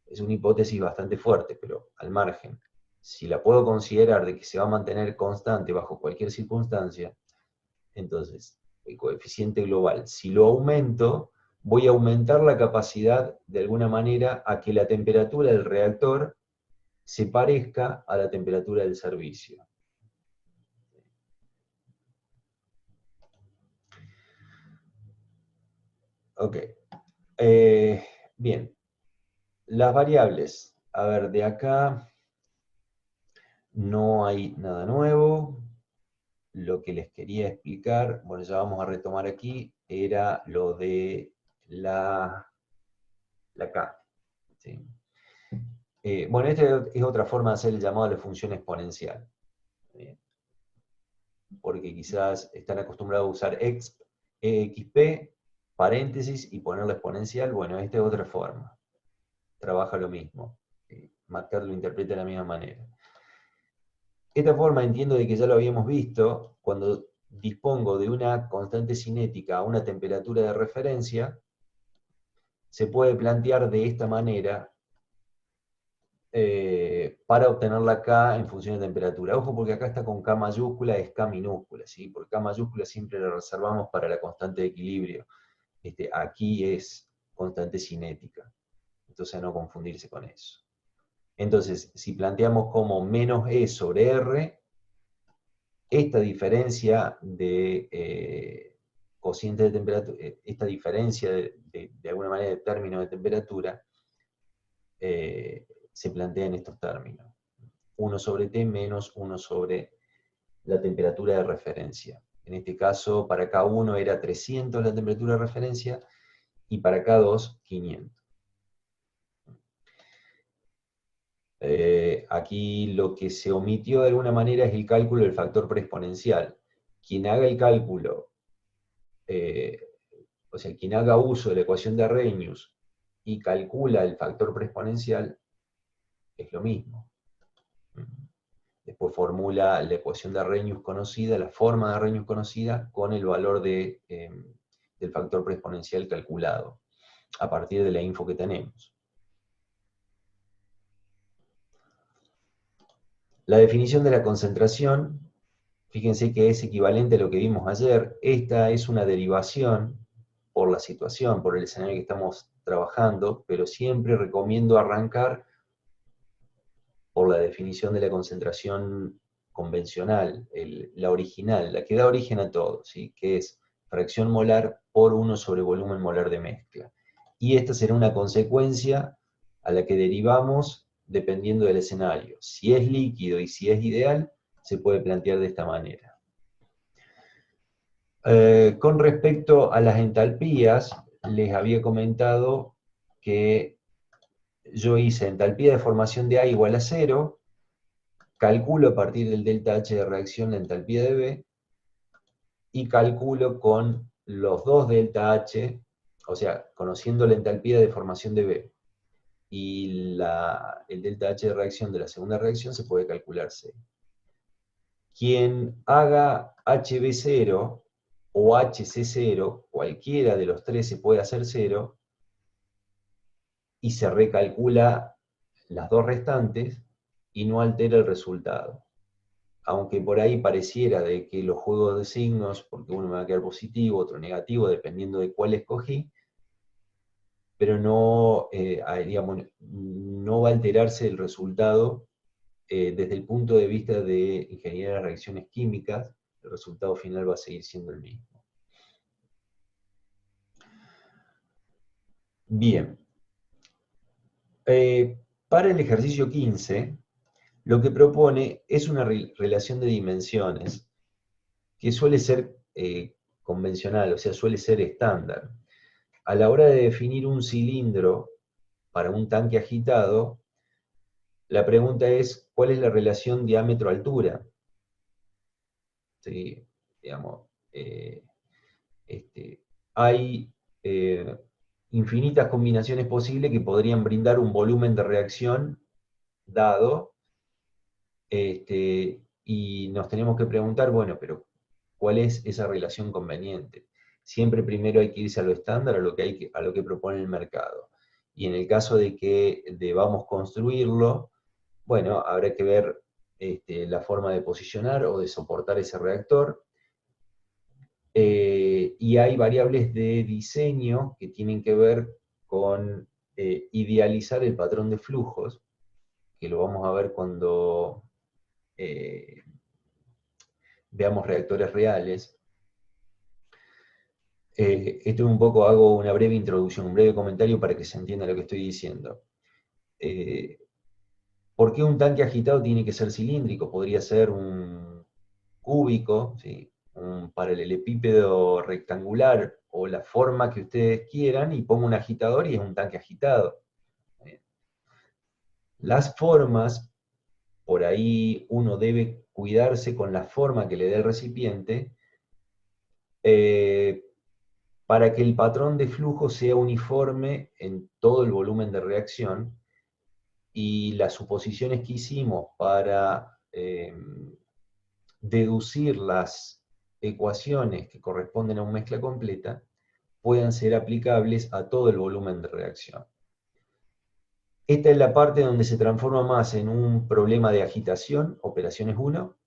[SPEAKER 1] Es una hipótesis bastante fuerte, pero al margen. Si la puedo considerar de que se va a mantener constante bajo cualquier circunstancia, entonces el coeficiente global, si lo aumento, voy a aumentar la capacidad, de alguna manera, a que la temperatura del reactor se parezca a la temperatura del servicio. Ok. Bien. Las variables. A ver, de acá no hay nada nuevo. Lo que les quería explicar, bueno, ya vamos a retomar aquí, era lo de la K. ¿Sí? Bueno, esta es otra forma de hacer el llamado a la función exponencial. ¿Bien? Porque quizás están acostumbrados a usar exp, paréntesis y poner la exponencial. Bueno, esta es otra forma. Trabaja lo mismo. MATLAB lo interpreta de la misma manera. Esta forma entiendo de que ya lo habíamos visto, cuando dispongo de una constante cinética a una temperatura de referencia, se puede plantear de esta manera para obtener la K en función de temperatura. Ojo, porque acá está con K mayúscula, es K minúscula, ¿sí? Porque K mayúscula siempre la reservamos para la constante de equilibrio. Aquí es constante cinética, entonces a no confundirse con eso. Entonces, si planteamos como menos E sobre R, esta diferencia de cociente de temperatura, esta diferencia de alguna manera de término de temperatura, se plantea en estos términos. 1 sobre T menos 1 sobre la temperatura de referencia. En este caso, para K1 era 300 la temperatura de referencia, y para K2, 500. Aquí lo que se omitió de alguna manera es el cálculo del factor preexponencial. Quien haga el cálculo, o sea, quien haga uso de la ecuación de Arrhenius y calcula el factor preexponencial, es lo mismo. Después formula la ecuación de Arrhenius conocida, la forma de Arrhenius conocida, con el valor del factor preexponencial calculado, a partir de la info que tenemos. La definición de la concentración, fíjense que es equivalente a lo que vimos ayer. Esta es una derivación por la situación, por el escenario que estamos trabajando, pero siempre recomiendo arrancar por la definición de la concentración convencional, la original, la que da origen a todo, ¿sí? Que es fracción molar por 1 sobre volumen molar de mezcla. Y esta será una consecuencia a la que derivamos dependiendo del escenario. Si es líquido y si es ideal, se puede plantear de esta manera. Con respecto a las entalpías, les había comentado que yo hice entalpía de formación de A igual a 0, calculo a partir del delta H de reacción la entalpía de B, y calculo con los dos delta H, o sea, conociendo la entalpía de formación de B y el delta H de reacción de la segunda reacción, se puede calcular C. Quien haga HB0 o HC0, cualquiera de los tres se puede hacer 0, y se recalcula las dos restantes y no altera el resultado. Aunque por ahí pareciera de que los juegos de signos, porque uno me va a quedar positivo, otro negativo, dependiendo de cuál escogí, pero no, digamos, no va a alterarse el resultado desde el punto de vista de ingeniería de reacciones químicas. El resultado final va a seguir siendo el mismo. Bien. Para el ejercicio 15, lo que propone es una relación de dimensiones que suele ser convencional, o sea, suele ser estándar. A la hora de definir un cilindro para un tanque agitado, la pregunta es, ¿cuál es la relación diámetro-altura? ¿Sí? Digamos, hay infinitas combinaciones posibles que podrían brindar un volumen de reacción dado, y nos tenemos que preguntar, bueno, pero ¿cuál es esa relación conveniente? Siempre primero hay que irse a lo estándar, a lo que propone el mercado. Y en el caso de que debamos construirlo, bueno, habrá que ver la forma de posicionar o de soportar ese reactor. Y hay variables de diseño que tienen que ver con idealizar el patrón de flujos, que lo vamos a ver cuando veamos reactores reales. Esto un poco hago una breve introducción, un breve comentario para que se entienda lo que estoy diciendo. ¿Por qué un tanque agitado tiene que ser cilíndrico? Podría ser un cúbico, ¿sí? Un paralelepípedo rectangular, o la forma que ustedes quieran, y pongo un agitador y es un tanque agitado. Las formas, por ahí uno debe cuidarse con la forma que le dé el recipiente, para que el patrón de flujo sea uniforme en todo el volumen de reacción, y las suposiciones que hicimos para deducir las ecuaciones que corresponden a una mezcla completa puedan ser aplicables a todo el volumen de reacción. Esta es la parte donde se transforma más en un problema de agitación, operaciones 1,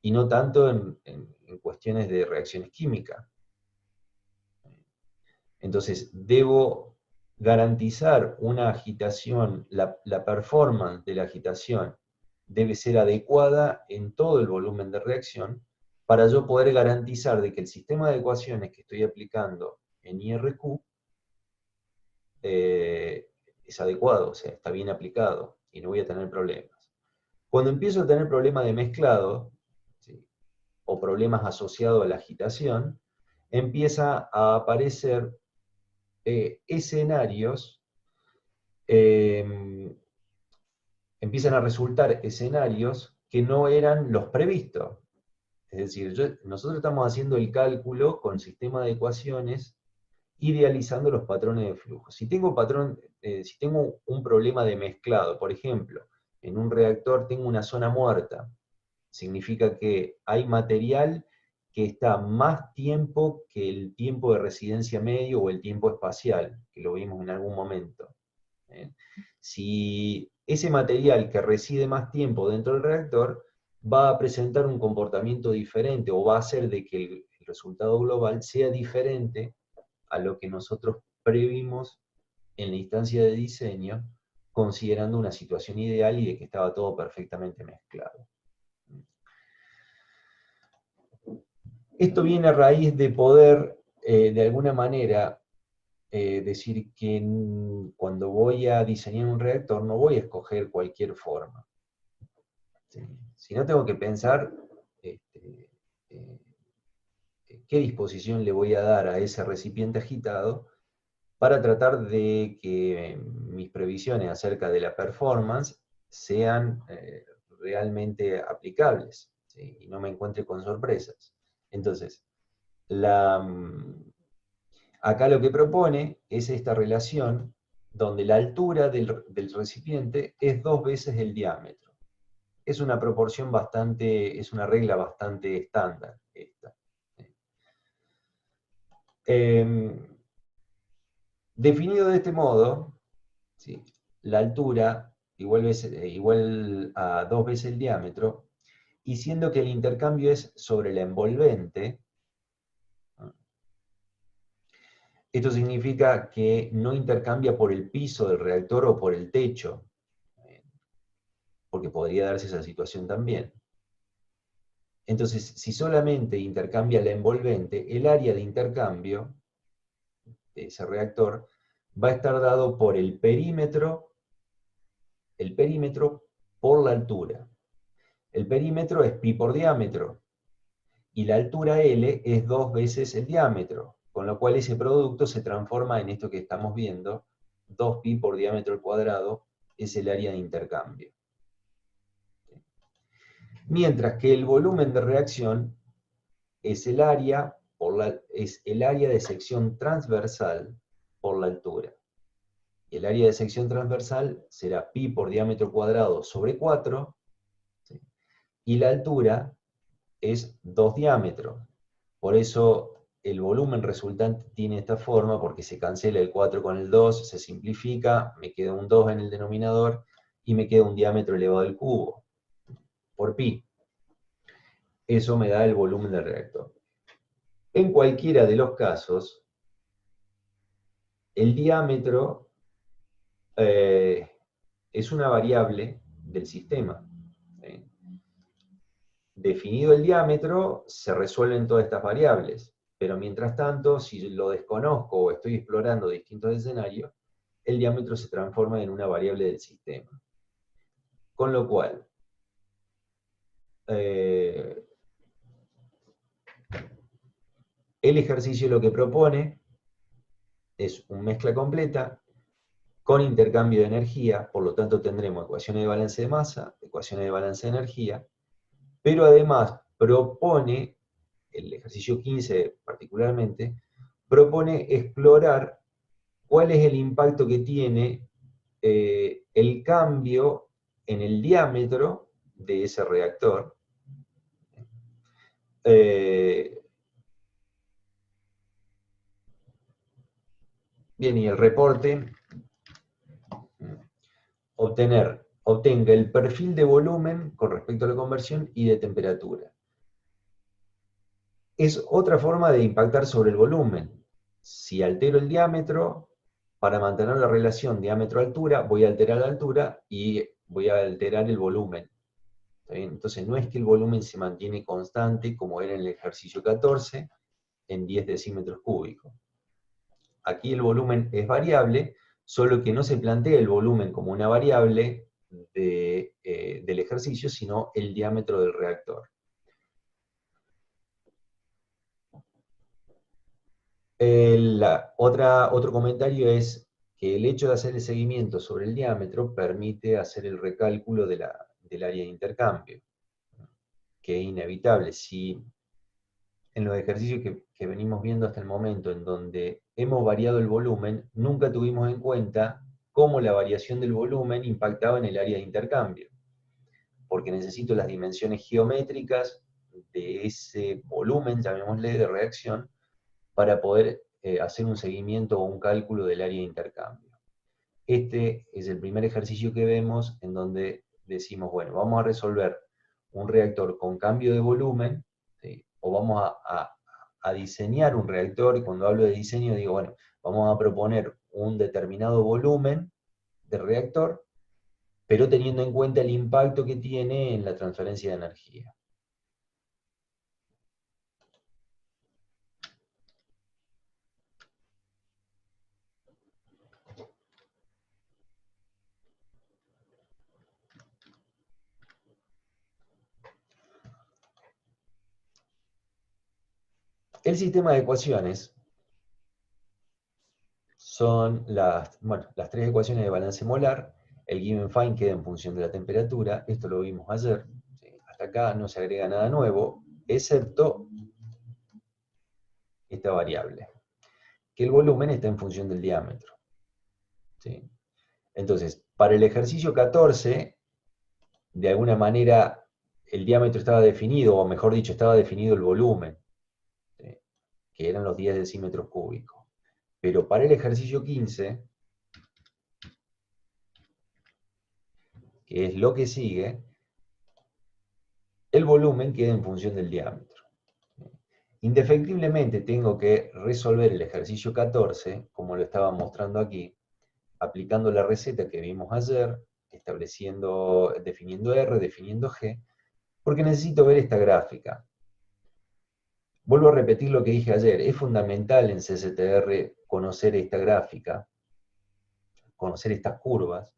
[SPEAKER 1] y no tanto en cuestiones de reacciones químicas. Entonces, debo garantizar una agitación, la performance de la agitación debe ser adecuada en todo el volumen de reacción, para yo poder garantizar de que el sistema de ecuaciones que estoy aplicando en IRQ es adecuado, o sea, está bien aplicado, y no voy a tener problemas. Cuando empiezo a tener problemas de mezclado, ¿sí?, o problemas asociados a la agitación, empieza a aparecer escenarios, empiezan a resultar escenarios que no eran los previstos. Es decir, nosotros estamos haciendo el cálculo con sistema de ecuaciones, idealizando los patrones de flujo. Si tengo un problema de mezclado, por ejemplo, en un reactor tengo una zona muerta, significa que hay material que está más tiempo que el tiempo de residencia medio o el tiempo espacial, que lo vimos en algún momento. Si ese material que reside más tiempo dentro del reactor va a presentar un comportamiento diferente, o va a hacer de que el resultado global sea diferente a lo que nosotros previmos en la instancia de diseño, considerando una situación ideal y de que estaba todo perfectamente mezclado. Esto viene a raíz de poder, de alguna manera, decir que cuando voy a diseñar un reactor no voy a escoger cualquier forma. ¿Sí? Si no, tengo que pensar este, eh, qué disposición le voy a dar a ese recipiente agitado para tratar de que mis previsiones acerca de la performance sean realmente aplicables, ¿sí? Y no me encuentre con sorpresas. Entonces, acá lo que propone es esta relación donde la altura del recipiente es 2 veces el diámetro. Es una proporción bastante, es una regla bastante estándar esta. Definido de este modo, ¿sí? La altura igual a 2 veces el diámetro, y siendo que el intercambio es sobre la envolvente, ¿no? Esto significa que no intercambia por el piso del reactor o por el techo, porque podría darse esa situación también. Entonces, si solamente intercambia la envolvente, el área de intercambio de ese reactor va a estar dado por el perímetro por la altura. El perímetro es pi por diámetro, y la altura L es 2 veces el diámetro, con lo cual ese producto se transforma en esto que estamos viendo, 2pi por diámetro al cuadrado, es el área de intercambio. Mientras que el volumen de reacción es el área, de sección transversal por la altura. Y el área de sección transversal será pi por diámetro cuadrado sobre 4, ¿sí? Y la altura es 2 diámetros. Por eso el volumen resultante tiene esta forma, porque se cancela el 4 con el 2, se simplifica, me queda un 2 en el denominador, y me queda un diámetro elevado al cubo, por pi. Eso me da el volumen del reactor. En cualquiera de los casos, el diámetro es una variable del sistema, ¿sí? Definido el diámetro, se resuelven todas estas variables, pero mientras tanto, si lo desconozco o estoy explorando distintos escenarios, el diámetro se transforma en una variable del sistema. Con lo cual, el ejercicio lo que propone es una mezcla completa con intercambio de energía, por lo tanto tendremos ecuaciones de balance de masa, ecuaciones de balance de energía, pero además propone, el ejercicio 15 particularmente, propone explorar cuál es el impacto que tiene el cambio en el diámetro de ese reactor. Bien, y el reporte obtenga el perfil de volumen con respecto a la conversión y de temperatura. Es otra forma de impactar sobre el volumen. Si altero el diámetro, para mantener la relación diámetro-altura, voy a alterar la altura y voy a alterar el volumen. ¿Está bien? Entonces no es que el volumen se mantiene constante como era en el ejercicio 14, en 10 decímetros cúbicos. Aquí el volumen es variable, solo que no se plantea el volumen como una variable del ejercicio, sino el diámetro del reactor. Otro comentario es que el hecho de hacer el seguimiento sobre el diámetro permite hacer el recálculo del área de intercambio, que es inevitable. Si en los ejercicios que venimos viendo hasta el momento, en donde hemos variado el volumen, nunca tuvimos en cuenta cómo la variación del volumen impactaba en el área de intercambio, porque necesito las dimensiones geométricas de ese volumen, llamémosle, de reacción, para poder hacer un seguimiento o un cálculo del área de intercambio. Este es el primer ejercicio que vemos en donde decimos, bueno, vamos a resolver un reactor con cambio de volumen, ¿sí? O vamos a diseñar un reactor, y cuando hablo de diseño digo, bueno, vamos a proponer un determinado volumen de reactor, pero teniendo en cuenta el impacto que tiene en la transferencia de energía. El sistema de ecuaciones son las tres ecuaciones de balance molar. El given find queda en función de la temperatura, esto lo vimos ayer. ¿Sí? Hasta acá no se agrega nada nuevo, excepto esta variable, que el volumen está en función del diámetro. ¿Sí? Entonces, para el ejercicio 14, de alguna manera el diámetro estaba definido, o mejor dicho, estaba definido el volumen, ¿sí? Que eran los 10 decímetros cúbicos. Pero para el ejercicio 15, que es lo que sigue, el volumen queda en función del diámetro. Indefectiblemente tengo que resolver el ejercicio 14, como lo estaba mostrando aquí, aplicando la receta que vimos ayer, definiendo R, definiendo G, porque necesito ver esta gráfica. Vuelvo a repetir lo que dije ayer, es fundamental en CSTR conocer esta gráfica, conocer estas curvas.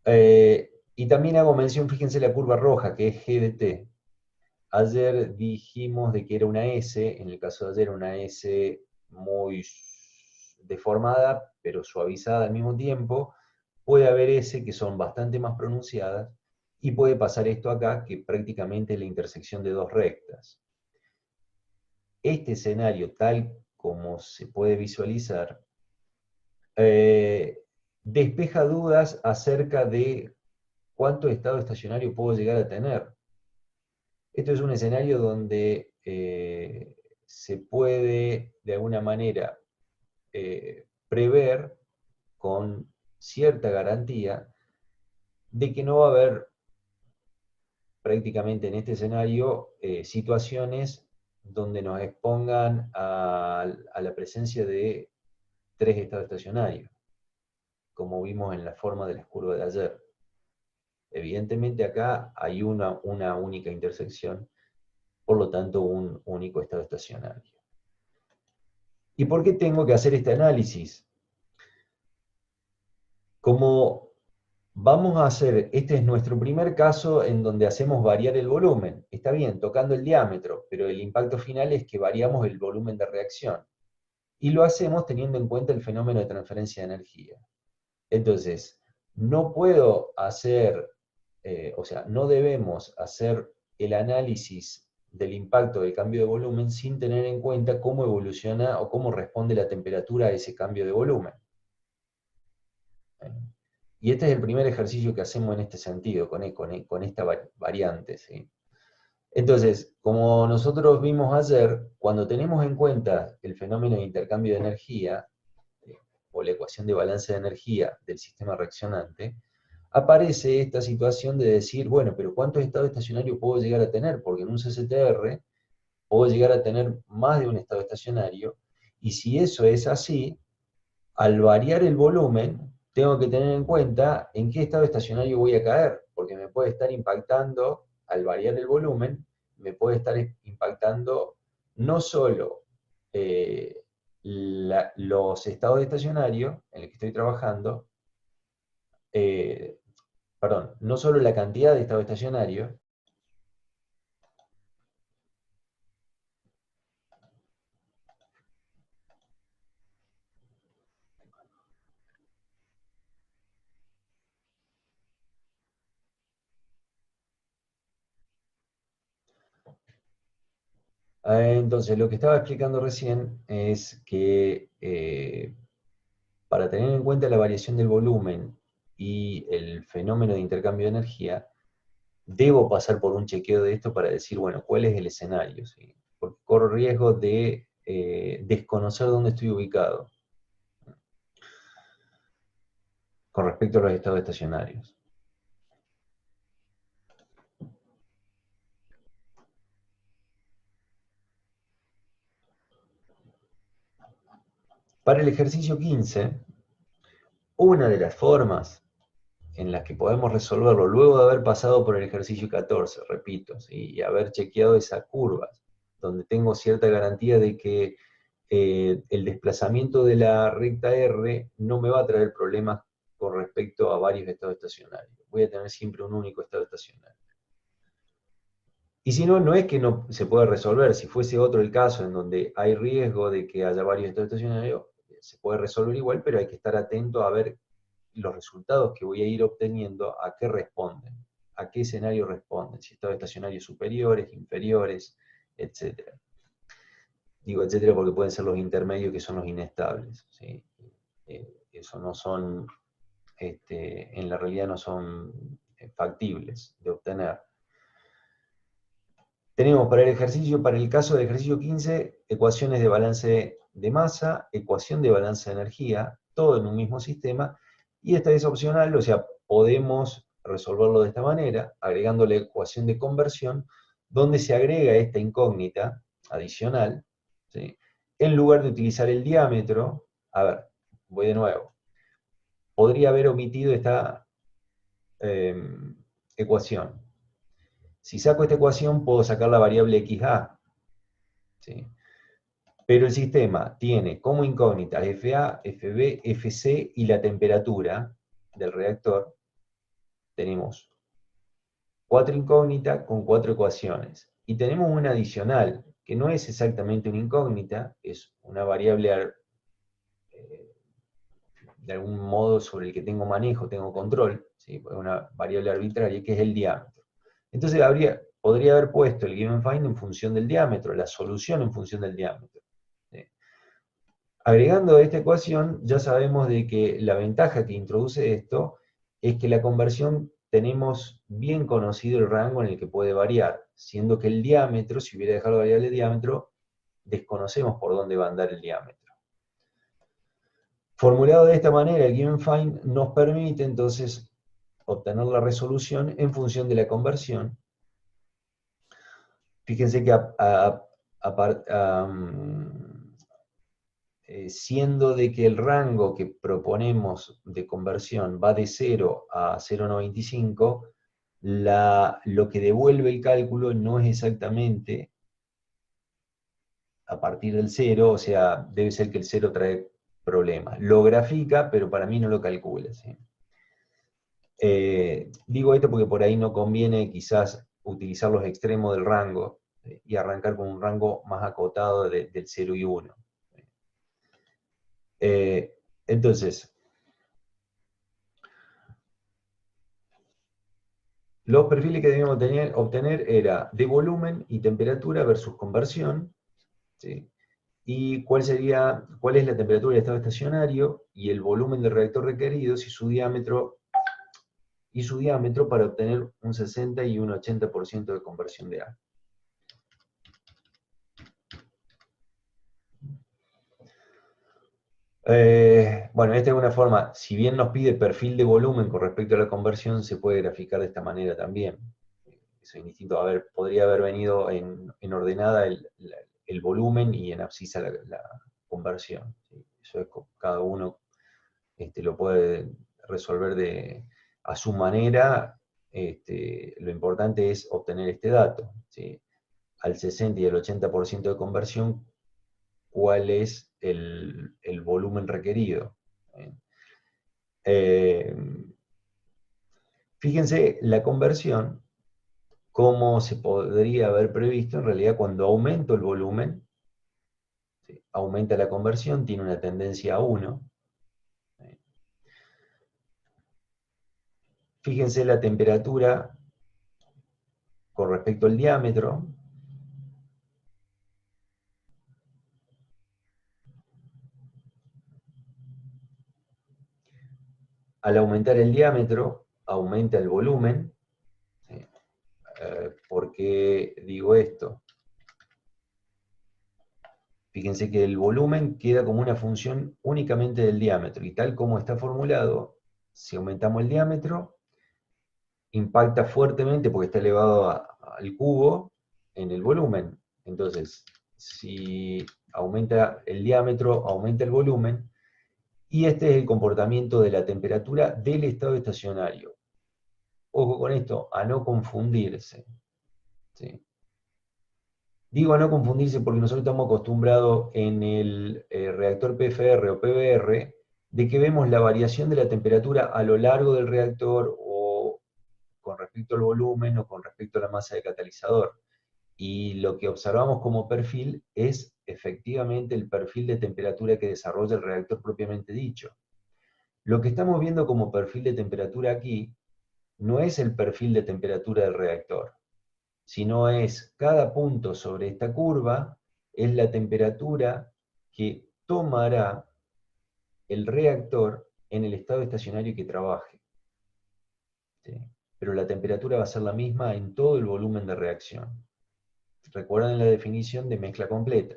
[SPEAKER 1] Y también hago mención, fíjense la curva roja, que es G de T. Ayer dijimos de que era una S, en el caso de ayer una S muy deformada, pero suavizada al mismo tiempo. Puede haber S que son bastante más pronunciadas, y puede pasar esto acá, que prácticamente es la intersección de dos rectas. Este escenario, tal como se puede visualizar, despeja dudas acerca de cuánto estado estacionario puedo llegar a tener. Esto es un escenario donde se puede, de alguna manera, prever con cierta garantía de que no va a haber prácticamente en este escenario situaciones donde nos expongan a la presencia de tres estados estacionarios, como vimos en la forma de la curva de ayer. Evidentemente acá hay una única intersección, por lo tanto un único estado estacionario. ¿Y por qué tengo que hacer este análisis? Como vamos a hacer, este es nuestro primer caso en donde hacemos variar el volumen. Está bien, tocando el diámetro, pero el impacto final es que variamos el volumen de reacción. Y lo hacemos teniendo en cuenta el fenómeno de transferencia de energía. Entonces, no puedo hacer, no debemos hacer el análisis del impacto del cambio de volumen sin tener en cuenta cómo evoluciona o cómo responde la temperatura a ese cambio de volumen. Y este es el primer ejercicio que hacemos en este sentido, con esta variante, ¿sí? Entonces, como nosotros vimos ayer, cuando tenemos en cuenta el fenómeno de intercambio de energía, o la ecuación de balance de energía del sistema reaccionante, aparece esta situación de decir, bueno, pero ¿cuántos estados estacionarios puedo llegar a tener? Porque en un CCTR puedo llegar a tener más de un estado estacionario, y si eso es así, al variar el volumen, tengo que tener en cuenta en qué estado estacionario voy a caer, porque me puede estar impactando, al variar el volumen, me puede estar impactando no solo los estados estacionarios en los que estoy trabajando, no solo la cantidad de estados estacionarios, entonces lo que estaba explicando recién es que para tener en cuenta la variación del volumen y el fenómeno de intercambio de energía, debo pasar por un chequeo de esto para decir, bueno, ¿cuál es el escenario? ¿Sí? Porque corro riesgo de desconocer dónde estoy ubicado con respecto a los estados estacionarios. Para el ejercicio 15, una de las formas en las que podemos resolverlo, luego de haber pasado por el ejercicio 14, repito, ¿sí? Y haber chequeado esas curvas, donde tengo cierta garantía de que el desplazamiento de la recta R no me va a traer problemas con respecto a varios estados estacionarios. Voy a tener siempre un único estado estacionario. Y si no, no es que no se pueda resolver. Si fuese otro el caso en donde hay riesgo de que haya varios estados estacionarios, se puede resolver igual, pero hay que estar atento a ver los resultados que voy a ir obteniendo, a qué responden, a qué escenario responden, si estados estacionarios superiores, inferiores, etc. Digo etcétera porque pueden ser los intermedios que son los inestables, ¿sí? Eso no son, en la realidad no son factibles de obtener. Tenemos para el caso del ejercicio 15, ecuaciones de balance de masa, ecuación de balance de energía, todo en un mismo sistema, y esta es opcional, o sea, podemos resolverlo de esta manera, agregando la ecuación de conversión, donde se agrega esta incógnita adicional, ¿sí? En lugar de utilizar el diámetro, a ver, voy de nuevo, podría haber omitido esta ecuación. Si saco esta ecuación, puedo sacar la variable XA, ¿sí? Pero el sistema tiene como incógnitas FA, FB, FC y la temperatura del reactor. Tenemos 4 incógnitas con 4 ecuaciones. Y tenemos una adicional, que no es exactamente una incógnita, es una variable de algún modo sobre el que tengo manejo, tengo control, ¿sí? Una variable arbitraria, que es el diámetro. Entonces podría haber puesto el given find en función del diámetro, la solución en función del diámetro. ¿Sí? Agregando esta ecuación, ya sabemos de que la ventaja que introduce esto es que la conversión tenemos bien conocido el rango en el que puede variar, siendo que el diámetro, si hubiera dejado la variable diámetro, desconocemos por dónde va a andar el diámetro. Formulado de esta manera, el given find nos permite entonces obtener la resolución en función de la conversión. Fíjense que siendo de que el rango que proponemos de conversión va de 0 a 0,95, lo que devuelve el cálculo no es exactamente a partir del 0, o sea, debe ser que el 0 trae problemas. Lo grafica, pero para mí no lo calcula, ¿sí? Digo esto porque por ahí no conviene quizás utilizar los extremos del rango y arrancar con un rango más acotado del 0 y 1. Entonces, los perfiles que debíamos obtener era de volumen y temperatura versus conversión, ¿sí? Y cuál es la temperatura del estado estacionario y el volumen del reactor requerido y su diámetro para obtener un 60 y un 80% de conversión de A. Bueno, esta es una forma, si bien nos pide perfil de volumen con respecto a la conversión, se puede graficar de esta manera también. Eso es indistinto. A ver, podría haber venido en ordenada el volumen y en abscisa la conversión, ¿sí? Eso es, cada uno lo puede resolver a su manera. Lo importante es obtener este dato, ¿sí? Al 60 y al 80% de conversión, ¿cuál es el volumen requerido? Fíjense, la conversión, como se podría haber previsto, en realidad cuando aumento el volumen, ¿sí? Aumenta la conversión, tiene una tendencia a 1. Fíjense la temperatura con respecto al diámetro. Al aumentar el diámetro, aumenta el volumen. ¿Sí? ¿Por qué digo esto? Fíjense que el volumen queda como una función únicamente del diámetro, y tal como está formulado, si aumentamos el diámetro, impacta fuertemente porque está elevado al cubo en el volumen. Entonces, si aumenta el diámetro, aumenta el volumen, y este es el comportamiento de la temperatura del estado estacionario. Ojo con esto, a no confundirse, ¿sí? Digo a no confundirse porque nosotros estamos acostumbrados en el reactor PFR o PBR de que vemos la variación de la temperatura a lo largo del reactor o con respecto al volumen o con respecto a la masa de catalizador. y lo que observamos como perfil es efectivamente el perfil de temperatura que desarrolla el reactor propiamente dicho. Lo que estamos viendo como perfil de temperatura aquí no es el perfil de temperatura del reactor, sino es cada punto sobre esta curva, es la temperatura que tomará el reactor en el estado estacionario que trabaje. ¿Sí? Pero la temperatura va a ser la misma en todo el volumen de reacción. Recuerden la definición de mezcla completa.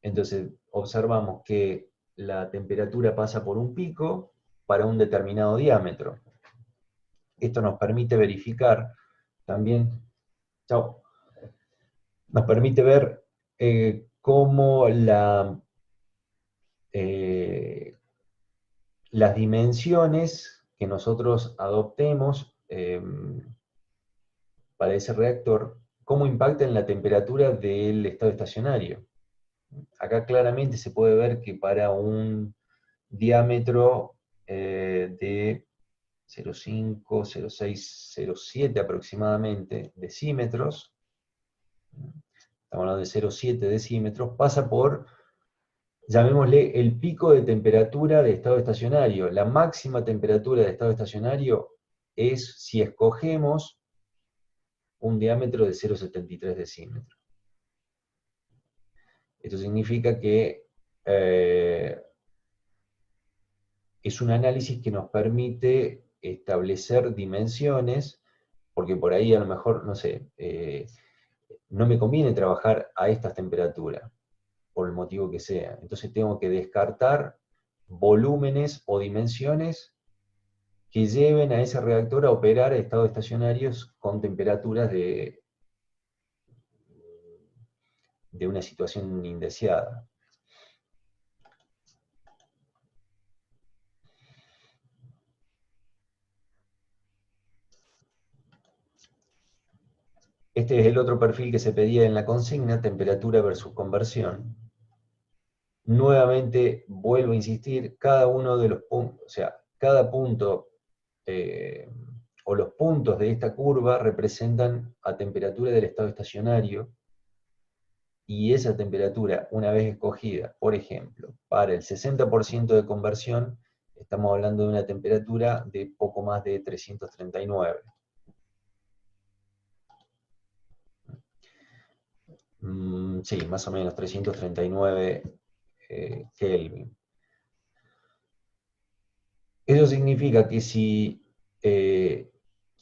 [SPEAKER 1] Entonces, observamos que la temperatura pasa por un pico para un determinado diámetro. Esto nos permite verificar también, chao, nos permite ver cómo las dimensiones que nosotros adoptemos para ese reactor, cómo impactan la temperatura del estado estacionario. Acá claramente se puede ver que para un diámetro de 0,5, 0,6, 0,7 aproximadamente decímetros, estamos hablando de 0,7 decímetros, pasa por, llamémosle, el pico de temperatura de estado estacionario. La máxima temperatura de estado estacionario es si escogemos un diámetro de 0,73 decímetros. Esto significa que es un análisis que nos permite establecer dimensiones, porque por ahí a lo mejor, no sé, no me conviene trabajar a estas temperaturas, por el motivo que sea. Entonces tengo que descartar volúmenes o dimensiones que lleven a ese reactor a operar a estados estacionarios con temperaturas de una situación indeseada. Este es el otro perfil que se pedía en la consigna, temperatura versus conversión. Nuevamente, vuelvo a insistir, cada uno de los puntos, o sea, cada punto o los puntos de esta curva representan a temperatura del estado estacionario, y esa temperatura, una vez escogida, por ejemplo, para el 60% de conversión, estamos hablando de una temperatura de poco más de 339. Sí, más o menos 339 Kelvin. Eso significa que si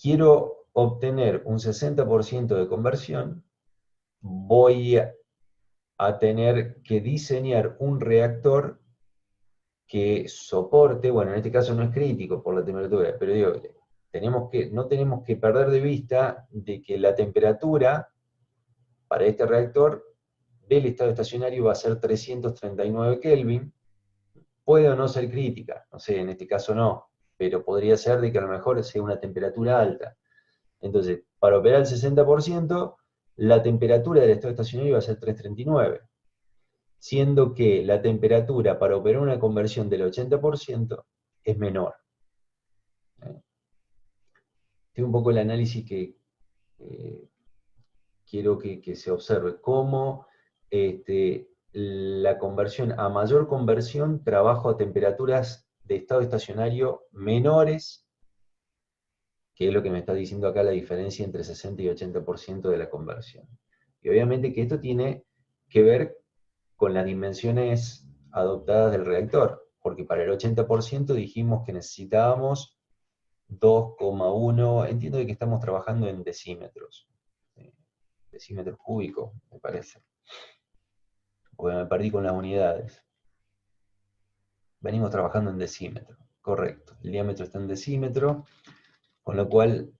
[SPEAKER 1] quiero obtener un 60% de conversión, voy a tener que diseñar un reactor que soporte, bueno, en este caso no es crítico por la temperatura, pero digo, no tenemos que perder de vista de que la temperatura para este reactor del estado estacionario va a ser 339 Kelvin, puede o no ser crítica, no sé, en este caso no, pero podría ser de que a lo mejor sea una temperatura alta. Entonces, para operar el 60%, la temperatura del estado estacionario va a ser 339, siendo que la temperatura para operar una conversión del 80% es menor. Este es un poco el análisis que quiero que se observe, cómo la conversión, a mayor conversión, trabajo a temperaturas de estado estacionario menores, que es lo que me está diciendo acá la diferencia entre 60 y 80% de la conversión. Y obviamente que esto tiene que ver con las dimensiones adoptadas del reactor, porque para el 80% dijimos que necesitábamos 2,1, entiendo que estamos trabajando en decímetros, decímetros cúbicos, me parece, porque me perdí con las unidades. Venimos trabajando en decímetro, correcto, el diámetro está en decímetro, con lo cual,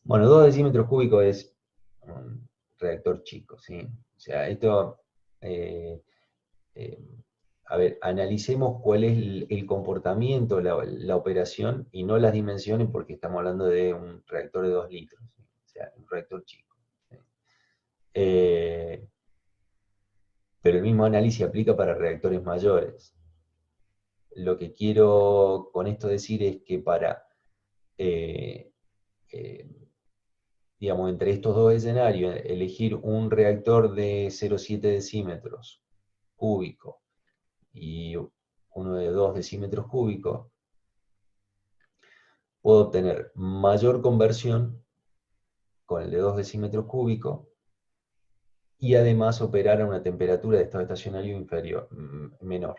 [SPEAKER 1] bueno, 2 decímetros cúbicos es un reactor chico, ¿sí? O sea, esto, a ver, analicemos cuál es el comportamiento, la operación, y no las dimensiones, porque estamos hablando de un reactor de 2 litros, ¿sí? O sea, un reactor chico. ¿Sí? Pero el mismo análisis aplica para reactores mayores. Lo que quiero con esto decir es que para eh, digamos, entre estos dos escenarios, elegir un reactor de 0,7 decímetros cúbicos y uno de 2 decímetros cúbicos, puedo obtener mayor conversión con el de 2 decímetros cúbicos y además operar a una temperatura de estado estacionario inferior, menor.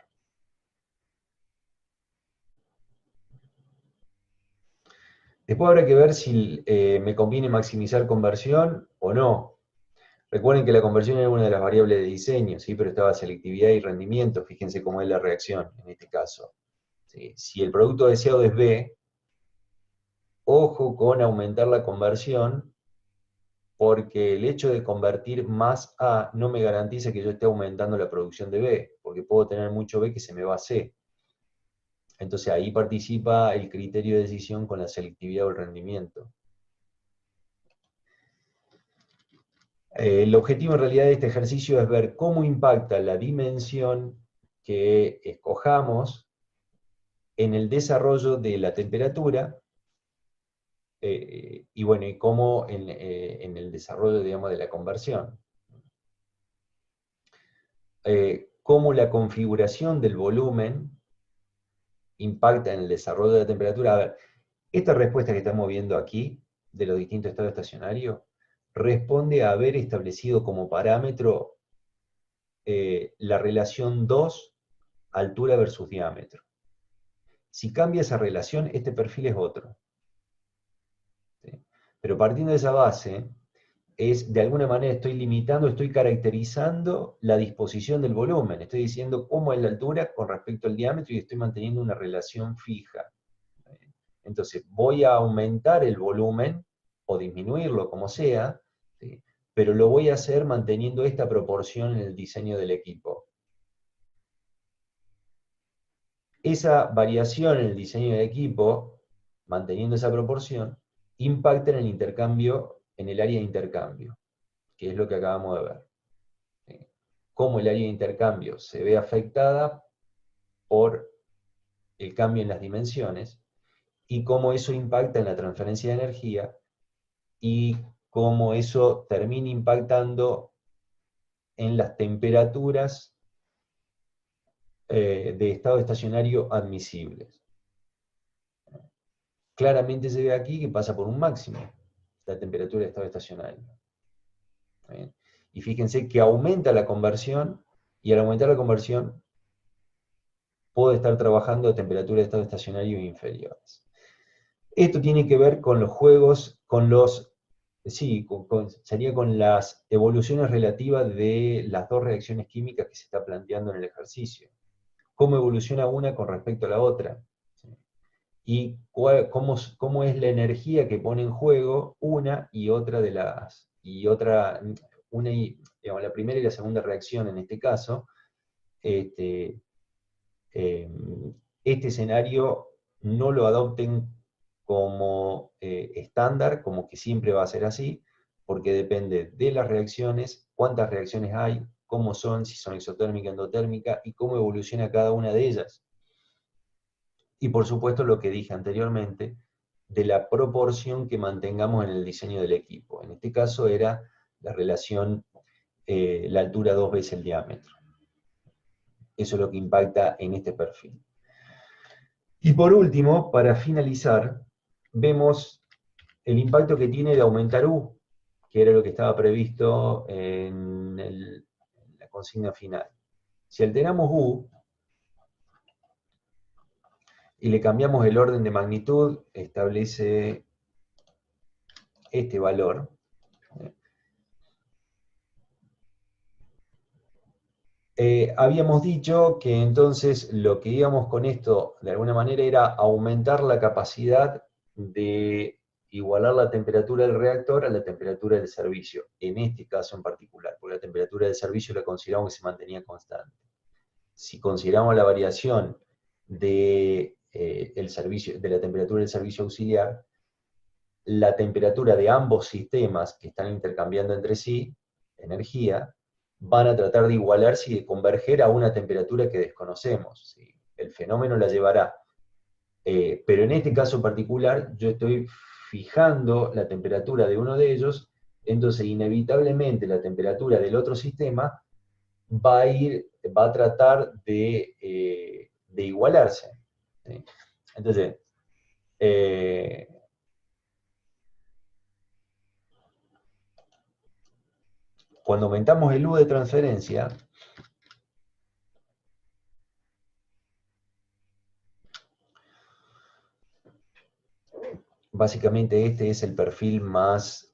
[SPEAKER 1] Después habrá que ver si me conviene maximizar conversión o no. Recuerden que la conversión era una de las variables de diseño, ¿sí? Pero estaba selectividad y rendimiento, fíjense cómo es la reacción en este caso. ¿Sí? Si el producto deseado es B, ojo con aumentar la conversión, porque el hecho de convertir más A no me garantiza que yo esté aumentando la producción de B, porque puedo tener mucho B que se me va a C. Entonces ahí participa el criterio de decisión con la selectividad o el rendimiento. El objetivo en realidad de este ejercicio es ver cómo impacta la dimensión que escojamos en el desarrollo de la temperatura y bueno, y cómo en el desarrollo, digamos, de la conversión. Cómo la configuración del volumen impacta en el desarrollo de la temperatura. A ver, esta respuesta que estamos viendo aquí, de los distintos estados estacionarios, responde a haber establecido como parámetro la relación 2, altura versus diámetro. Si cambia esa relación, este perfil es otro. ¿Sí? Pero partiendo de esa base, de alguna manera estoy limitando, estoy caracterizando la disposición del volumen. Estoy diciendo cómo es la altura con respecto al diámetro y estoy manteniendo una relación fija. Entonces, voy a aumentar el volumen o disminuirlo, como sea, ¿sí? Pero lo voy a hacer manteniendo esta proporción en el diseño del equipo. Esa variación en el diseño del equipo, manteniendo esa proporción, impacta en el intercambio, en el área de intercambio, que es lo que acabamos de ver. ¿Sí? Cómo el área de intercambio se ve afectada por el cambio en las dimensiones, y cómo eso impacta en la transferencia de energía, y cómo eso termina impactando en las temperaturas de estado estacionario admisibles. Claramente se ve aquí que pasa por un máximo, la temperatura de estado estacionario. ¿Bien? Y fíjense que aumenta la conversión, y al aumentar la conversión, puedo estar trabajando a temperaturas de estado estacionario inferiores. Esto tiene que ver con los juegos, con los, sí, sería con las evoluciones relativas de las dos reacciones químicas que se está planteando en el ejercicio. Cómo evoluciona una con respecto a la otra. ¿Sí? Y cómo es la energía que pone en juego una y otra de las, digamos, la primera y la segunda reacción en este caso. Este escenario no lo adopten como estándar, como que siempre va a ser así, porque depende de las reacciones, cuántas reacciones hay, cómo son, si son exotérmica, endotérmica, y cómo evoluciona cada una de ellas. Y por supuesto lo que dije anteriormente, de la proporción que mantengamos en el diseño del equipo. En este caso era la relación, la altura 2 veces el diámetro. Eso es lo que impacta en este perfil. Y por último, para finalizar, vemos el impacto que tiene de aumentar U, que era lo que estaba previsto en la consigna final. Si alteramos U y le cambiamos el orden de magnitud, establece este valor. Habíamos dicho que entonces lo que íbamos con esto, de alguna manera, era aumentar la capacidad de igualar la temperatura del reactor a la temperatura del servicio, en este caso en particular, porque la temperatura del servicio la consideramos que se mantenía constante. Si consideramos la variación de la temperatura del servicio auxiliar, la temperatura de ambos sistemas que están intercambiando entre sí energía, van a tratar de igualarse y de converger a una temperatura que desconocemos. ¿Sí? El fenómeno la llevará. Pero en este caso particular, yo estoy fijando la temperatura de uno de ellos, entonces inevitablemente la temperatura del otro sistema va a tratar de igualarse, ¿sí? Entonces, cuando aumentamos el U de transferencia, básicamente este es el perfil más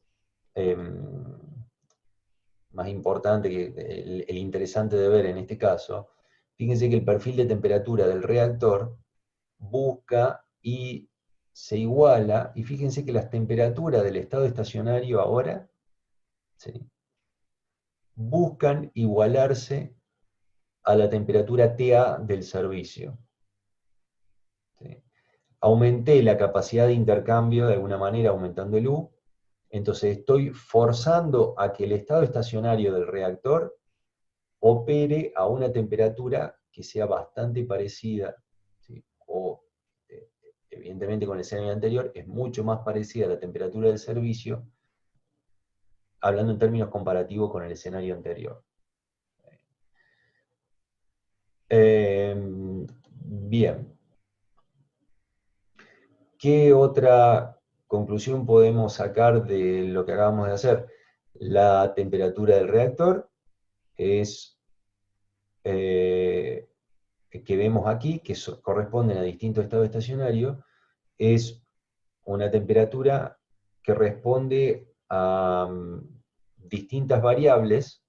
[SPEAKER 1] importante, el interesante de ver en este caso. Fíjense que el perfil de temperatura del reactor busca y se iguala, y fíjense que las temperaturas del estado estacionario ahora, ¿sí?, buscan igualarse a la temperatura TA del servicio, ¿sí? Aumenté la capacidad de intercambio de alguna manera aumentando el U, entonces estoy forzando a que el estado estacionario del reactor opere a una temperatura que sea bastante parecida, ¿sí?, o evidentemente con el escenario anterior es mucho más parecida a la temperatura del servicio, hablando en términos comparativos con el escenario anterior. Bien. ¿Qué otra conclusión podemos sacar de lo que acabamos de hacer? La temperatura del reactor es, que vemos aquí, que corresponden a distintos estados estacionarios, es una temperatura que responde a distintas variables,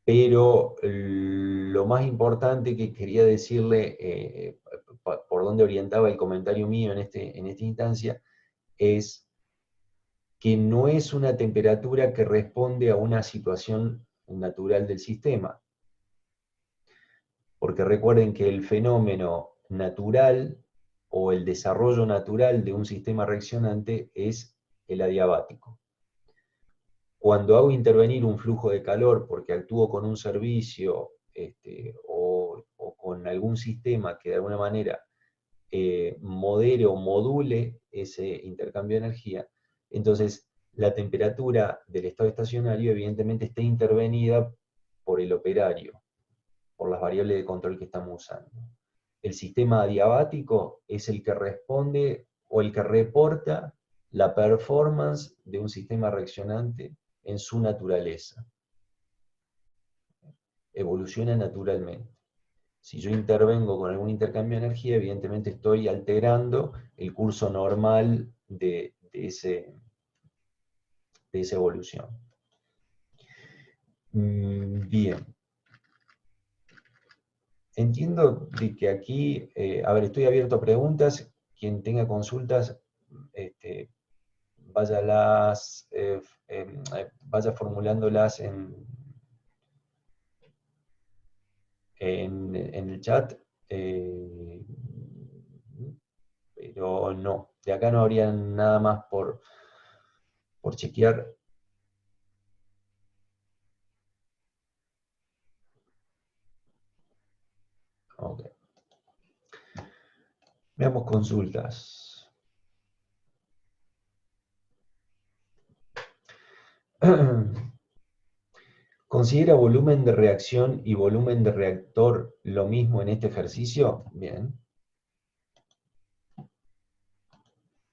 [SPEAKER 1] pero lo más importante que quería decirle, por donde orientaba el comentario mío en esta instancia, es que no es una temperatura que responde a una situación natural del sistema. Porque recuerden que el fenómeno natural o el desarrollo natural de un sistema reaccionante es el adiabático. Cuando hago intervenir un flujo de calor porque actúo con un servicio o con algún sistema que de alguna manera modere o module ese intercambio de energía, entonces la temperatura del estado estacionario evidentemente está intervenida por el operario, por las variables de control que estamos usando. El sistema adiabático es el que responde o el que reporta la performance de un sistema reaccionante en su naturaleza. Evoluciona naturalmente. Si yo intervengo con algún intercambio de energía, evidentemente estoy alterando el curso normal de esa evolución. Bien. Entiendo de que aquí, a ver, estoy abierto a preguntas. Quien tenga consultas, vaya formulándolas en el chat, pero no, de acá no habría nada más por chequear. Ok. Veamos consultas. ¿Considera volumen de reacción y volumen de reactor lo mismo en este ejercicio? Bien.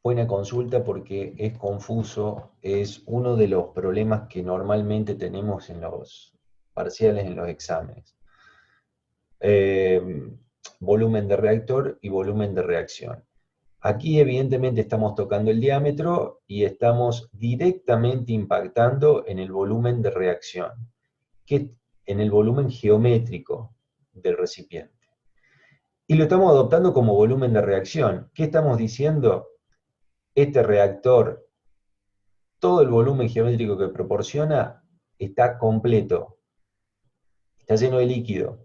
[SPEAKER 1] Buena consulta porque es confuso, es uno de los problemas que normalmente tenemos en los parciales, en los exámenes. Volumen de reactor y volumen de reacción. Aquí evidentemente estamos tocando el diámetro y estamos directamente impactando en el volumen de reacción, en el volumen geométrico del recipiente. Y lo estamos adoptando como volumen de reacción. ¿Qué estamos diciendo? Este reactor, todo el volumen geométrico que proporciona está completo, está lleno de líquido,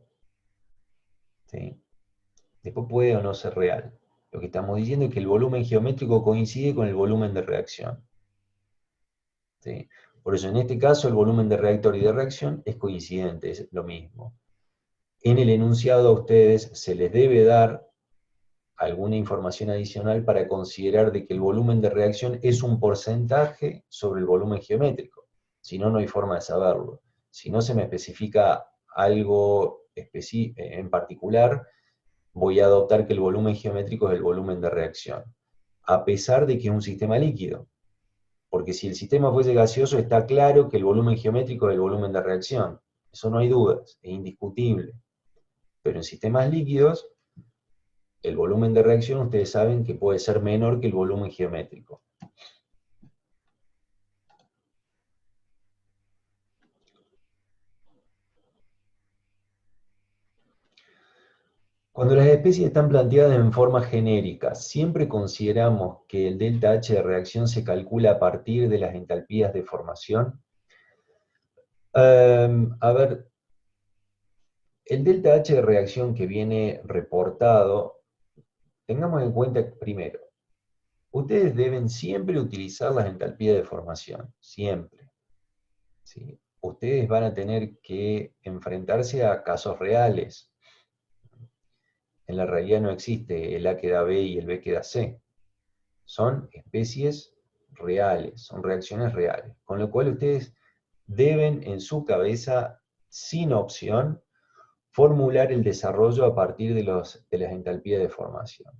[SPEAKER 1] ¿sí? Después puede o no ser real. Lo que estamos diciendo es que el volumen geométrico coincide con el volumen de reacción, ¿sí? Por eso en este caso el volumen de reactor y de reacción es coincidente, es lo mismo. En el enunciado a ustedes se les debe dar alguna información adicional para considerar de que el volumen de reacción es un porcentaje sobre el volumen geométrico. Si no, no hay forma de saberlo. Si no se me especifica algo en particular, voy a adoptar que el volumen geométrico es el volumen de reacción, a pesar de que es un sistema líquido. Porque si el sistema fuese gaseoso, está claro que el volumen geométrico es el volumen de reacción. Eso no hay dudas, es indiscutible. Pero en sistemas líquidos, el volumen de reacción ustedes saben que puede ser menor que el volumen geométrico. Cuando las especies están planteadas en forma genérica, ¿siempre consideramos que el delta H de reacción se calcula a partir de las entalpías de formación? A ver, el delta H de reacción que viene reportado, tengamos en cuenta primero, ustedes deben siempre utilizar las entalpías de formación, siempre. ¿Sí? Ustedes van a tener que enfrentarse a casos reales. En la realidad no existe el A queda B y el B queda C. Son especies reales, son reacciones reales. Con lo cual ustedes deben en su cabeza, sin opción, formular el desarrollo a partir de las entalpías de formación.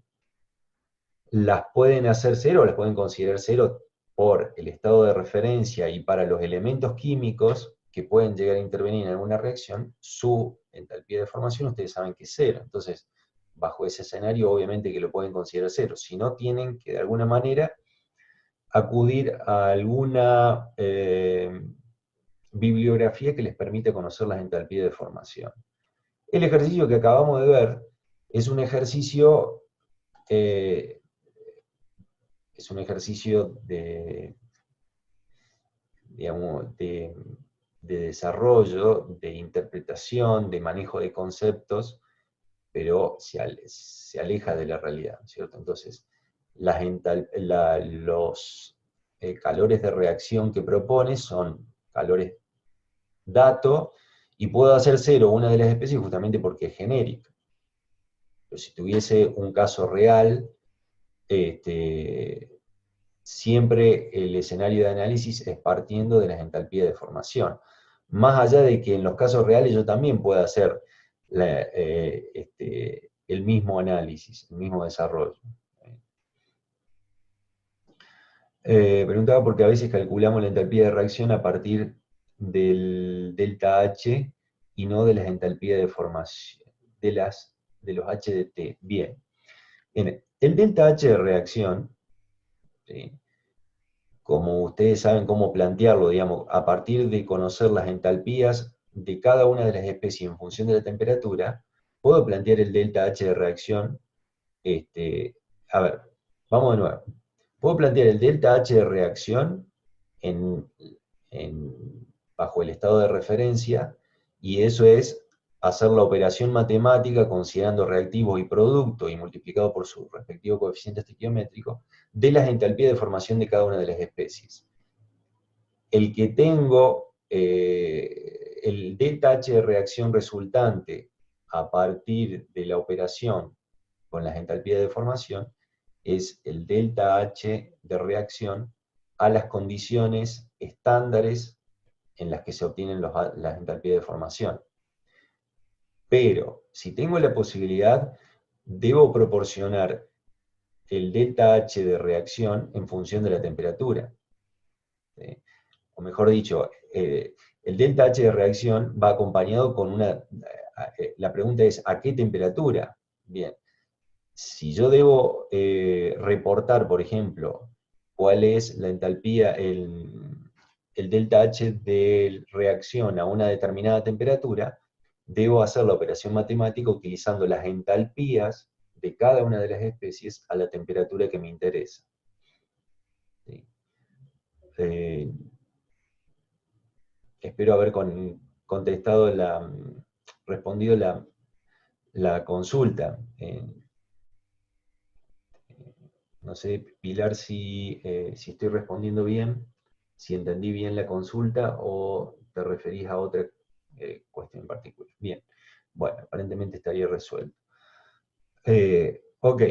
[SPEAKER 1] Las pueden hacer cero, o las pueden considerar cero por el estado de referencia y para los elementos químicos que pueden llegar a intervenir en alguna reacción, su entalpía de formación ustedes saben que es cero. Entonces, bajo ese escenario, obviamente que lo pueden considerar cero. Si no, tienen que de alguna manera acudir a alguna bibliografía que les permita conocer las entalpías de formación. El ejercicio que acabamos de ver es un ejercicio de, digamos, de desarrollo, de interpretación, de manejo de conceptos, pero se aleja de la realidad, ¿cierto? Entonces, los calores de reacción que propone son calores dato, y puedo hacer cero una de las especies justamente porque es genérica. Pero si tuviese un caso real, siempre el escenario de análisis es partiendo de las entalpías de formación. Más allá de que en los casos reales yo también pueda hacer el mismo análisis, el mismo desarrollo. Preguntaba porque a veces calculamos la entalpía de reacción a partir del delta H y no de las entalpías de formación, de los H de T. Bien. El delta H de reacción, ¿sí?, como ustedes saben cómo plantearlo, digamos, a partir de conocer las entalpías de cada una de las especies en función de la temperatura, puedo plantear el delta H de reacción. A ver, vamos de nuevo. Puedo plantear el delta H de reacción bajo el estado de referencia, y eso es hacer la operación matemática considerando reactivo y producto y multiplicado por su respectivo coeficiente estequiométrico de las entalpías de formación de cada una de las especies. El que tengo el delta H de reacción resultante a partir de la operación con las entalpías de formación es el delta H de reacción a las condiciones estándares en las que se obtienen las entalpías de formación. Pero, si tengo la posibilidad, debo proporcionar el delta H de reacción en función de la temperatura. ¿Sí? O mejor dicho, el delta H de reacción va acompañado con la pregunta es, ¿a qué temperatura? Bien, si yo debo reportar, por ejemplo, cuál es la entalpía, el delta H de reacción a una determinada temperatura, debo hacer la operación matemática utilizando las entalpías de cada una de las especies a la temperatura que me interesa. ¿Sí? Espero haber contestado respondido la consulta. No sé, Pilar, si estoy respondiendo bien, si entendí bien la consulta o te referís a otra cuestión en particular. Bien, bueno, aparentemente estaría resuelto. Ok.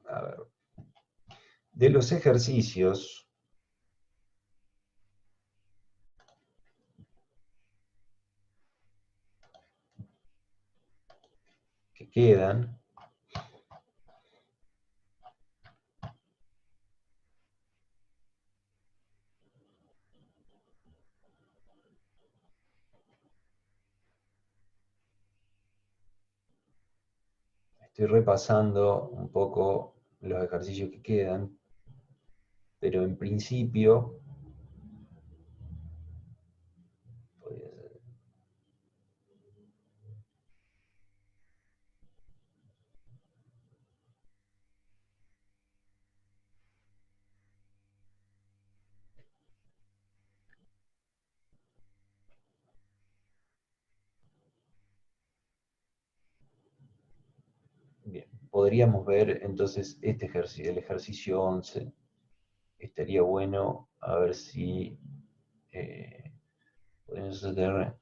[SPEAKER 1] A ver. De los ejercicios que quedan, estoy repasando un poco los ejercicios que quedan, pero en principio, podría ser. Bien, podríamos ver entonces este ejercicio, el ejercicio 11. Estaría bueno a ver si podemos hacer.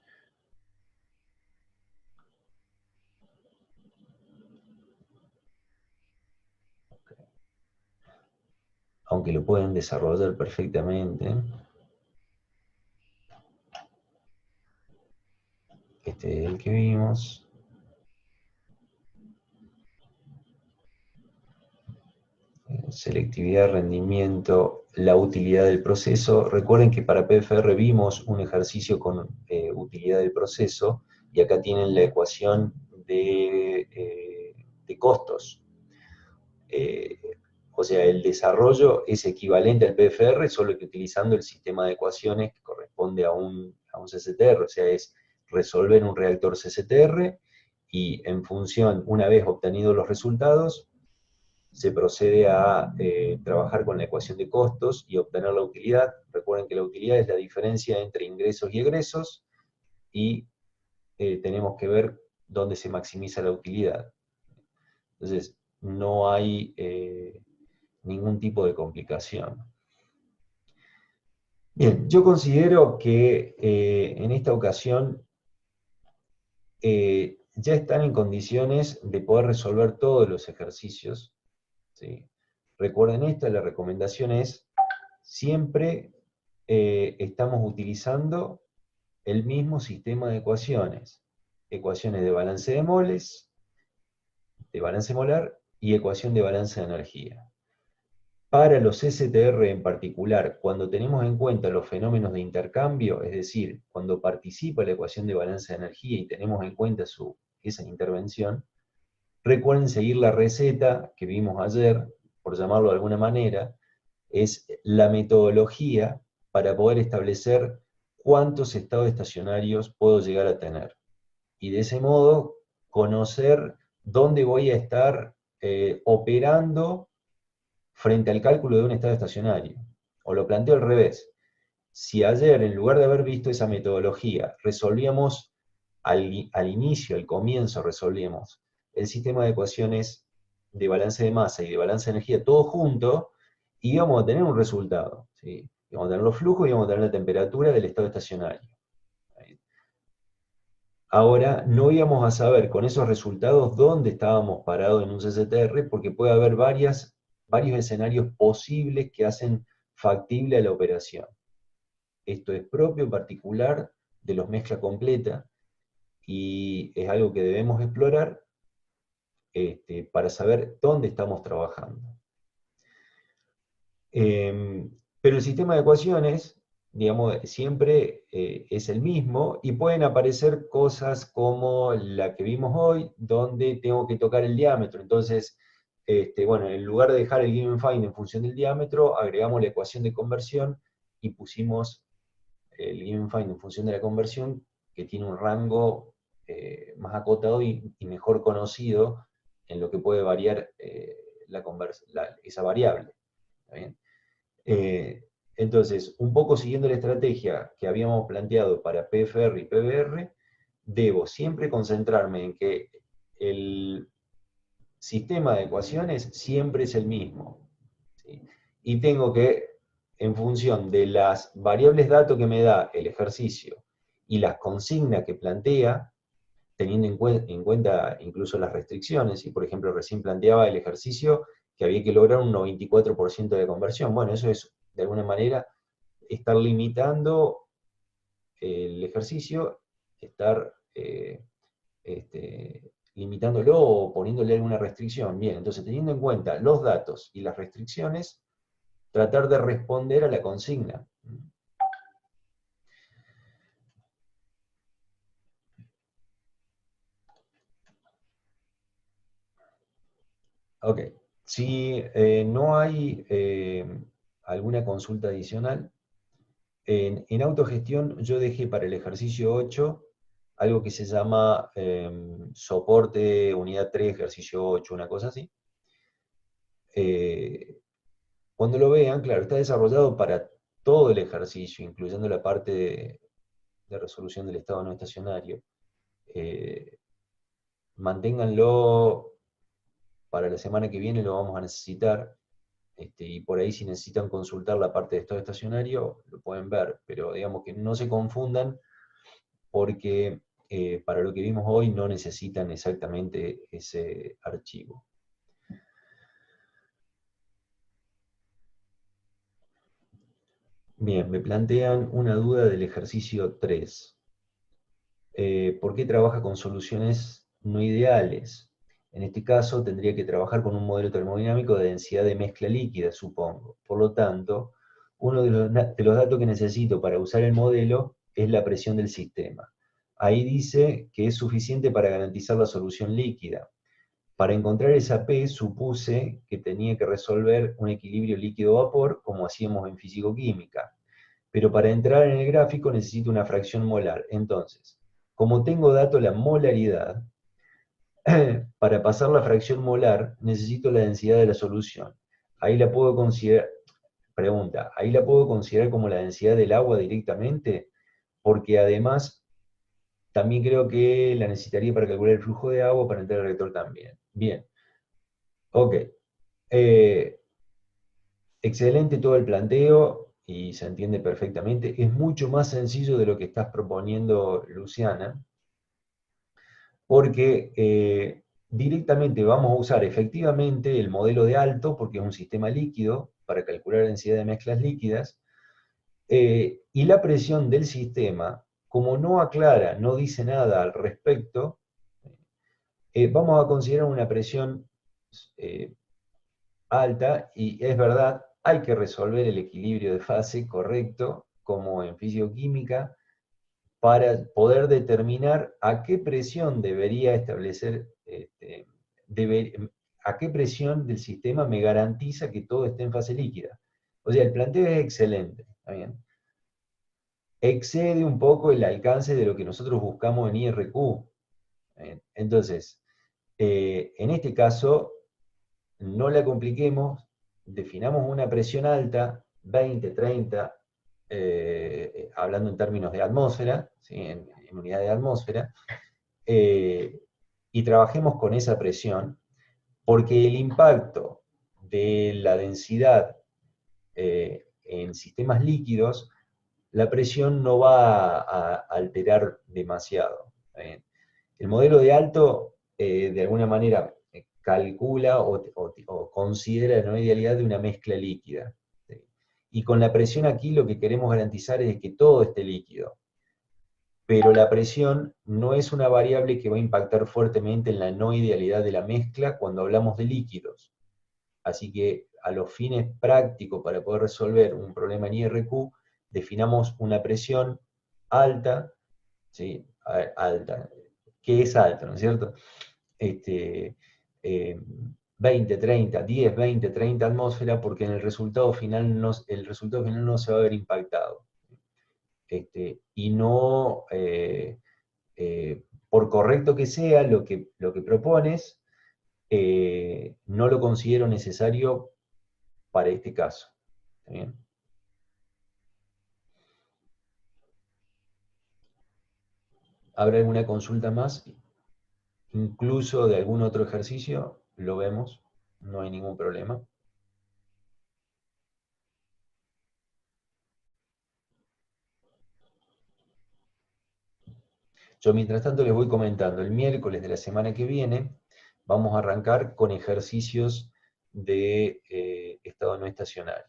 [SPEAKER 1] Aunque lo pueden desarrollar perfectamente. Este es el que vimos. Selectividad, rendimiento, la utilidad del proceso. Recuerden que para PFR vimos un ejercicio con utilidad del proceso, y acá tienen la ecuación de costos. O sea, el desarrollo es equivalente al PFR, solo que utilizando el sistema de ecuaciones que corresponde a un CCTR, o sea, es resolver un reactor CCTR, y en función, una vez obtenidos los resultados, se procede a trabajar con la ecuación de costos y obtener la utilidad. Recuerden que la utilidad es la diferencia entre ingresos y egresos, y tenemos que ver dónde se maximiza la utilidad. Entonces, no hay ningún tipo de complicación. Bien, yo considero que en esta ocasión ya están en condiciones de poder resolver todos los ejercicios, ¿sí? Recuerden esto, la recomendación es siempre estamos utilizando el mismo sistema de ecuaciones. Ecuaciones de balance de moles, de balance molar y ecuación de balance de energía. Para los STR en particular, cuando tenemos en cuenta los fenómenos de intercambio, es decir, cuando participa la ecuación de balance de energía y tenemos en cuenta esa intervención, recuerden seguir la receta que vimos ayer, por llamarlo de alguna manera, es la metodología para poder establecer cuántos estados estacionarios puedo llegar a tener. Y de ese modo, conocer dónde voy a estar operando frente al cálculo de un estado estacionario. O lo planteo al revés. Si ayer, en lugar de haber visto esa metodología, resolvíamos al inicio, al comienzo, resolvíamos el sistema de ecuaciones de balance de masa y de balance de energía todo junto, íbamos a tener un resultado, ¿sí? Íbamos a tener los flujos y íbamos a tener la temperatura del estado estacionario. Ahora, no íbamos a saber con esos resultados dónde estábamos parados en un CCTR, porque puede haber varios escenarios posibles que hacen factible a la operación. Esto es propio en particular de los mezcla completa, y es algo que debemos explorar para saber dónde estamos trabajando. Pero el sistema de ecuaciones, digamos, siempre es el mismo, y pueden aparecer cosas como la que vimos hoy, donde tengo que tocar el diámetro. Entonces, bueno, en lugar de dejar el given find en función del diámetro, agregamos la ecuación de conversión y pusimos el given find en función de la conversión, que tiene un rango más acotado y mejor conocido en lo que puede variar esa variable. ¿Está bien? Entonces, un poco siguiendo la estrategia que habíamos planteado para PFR y PBR, debo siempre concentrarme en que el sistema de ecuaciones siempre es el mismo, ¿sí? Y tengo que, en función de las variables datos que me da el ejercicio y las consignas que plantea, teniendo en cuenta incluso las restricciones, y por ejemplo recién planteaba el ejercicio que había que lograr un 94% de conversión. Bueno, eso es de alguna manera estar limitando el ejercicio, estar limitándolo o poniéndole alguna restricción. Bien, entonces teniendo en cuenta los datos y las restricciones, tratar de responder a la consigna. Ok, si no hay alguna consulta adicional, en autogestión yo dejé para el ejercicio 8 algo que se llama soporte unidad 3, ejercicio 8, una cosa así. Cuando lo vean, claro, está desarrollado para todo el ejercicio, incluyendo la parte de resolución del estado no estacionario. Manténganlo para la semana que viene, lo vamos a necesitar. Y por ahí si necesitan consultar la parte de estado estacionario, lo pueden ver, pero digamos que no se confundan porque para lo que vimos hoy no necesitan exactamente ese archivo. Bien, me plantean una duda del ejercicio 3. ¿Por qué trabaja con soluciones no ideales? En este caso tendría que trabajar con un modelo termodinámico de densidad de mezcla líquida, supongo. Por lo tanto, uno de los datos que necesito para usar el modelo es la presión del sistema. Ahí dice que es suficiente para garantizar la solución líquida. Para encontrar esa P supuse que tenía que resolver un equilibrio líquido-vapor como hacíamos en físico-química. Pero para entrar en el gráfico necesito una fracción molar. Entonces, como tengo dato la molaridad, para pasar la fracción molar necesito la densidad de la solución. Ahí la puedo considerar, pregunta, ¿ahí la puedo considerar como la densidad del agua directamente? Porque además también creo que la necesitaría para calcular el flujo de agua para entrar al reactor también. Bien, ok. Eh, Excelente todo el planteo y se entiende perfectamente. Es mucho más sencillo de lo que estás proponiendo, Luciana, porque directamente vamos a usar efectivamente el modelo de Alto, porque es un sistema líquido, para calcular la densidad de mezclas líquidas, y la presión del sistema, como no aclara, no dice nada al respecto, vamos a considerar una presión eh, alta, y es verdad, hay que resolver el equilibrio de fase correcto, como en fisicoquímica, para poder determinar a qué presión debería establecer, a qué presión del sistema me garantiza que todo esté en fase líquida. O sea, el planteo es excelente, ¿está bien? Excede un poco el alcance de lo que nosotros buscamos en IRQ. Entonces, en este caso, no la compliquemos, definamos una presión alta, 20, 30, hablando en términos de atmósfera, ¿sí? En unidad de atmósfera, y trabajemos con esa presión, porque el impacto de la densidad en sistemas líquidos, la presión no va a alterar demasiado. El modelo de Alto, de alguna manera, calcula o considera la no idealidad de una mezcla líquida. ¿Sí? Y con la presión aquí lo que queremos garantizar es que todo esté líquido. Pero la presión no es una variable que va a impactar fuertemente en la no idealidad de la mezcla cuando hablamos de líquidos. Así que a los fines prácticos para poder resolver un problema en IRQ, definamos una presión alta, ¿sí? Alta, que es alta, ¿no es cierto? 20, 30, 10, 20, 30 atmósferas, porque en el resultado final no se va a ver impactado. Y no, por correcto que sea lo que propones, no lo considero necesario para este caso. ¿Está bien? ¿Habrá alguna consulta más? Incluso de algún otro ejercicio, lo vemos, no hay ningún problema. Yo mientras tanto les voy comentando, el miércoles de la semana que viene vamos a arrancar con ejercicios de estado no estacionario.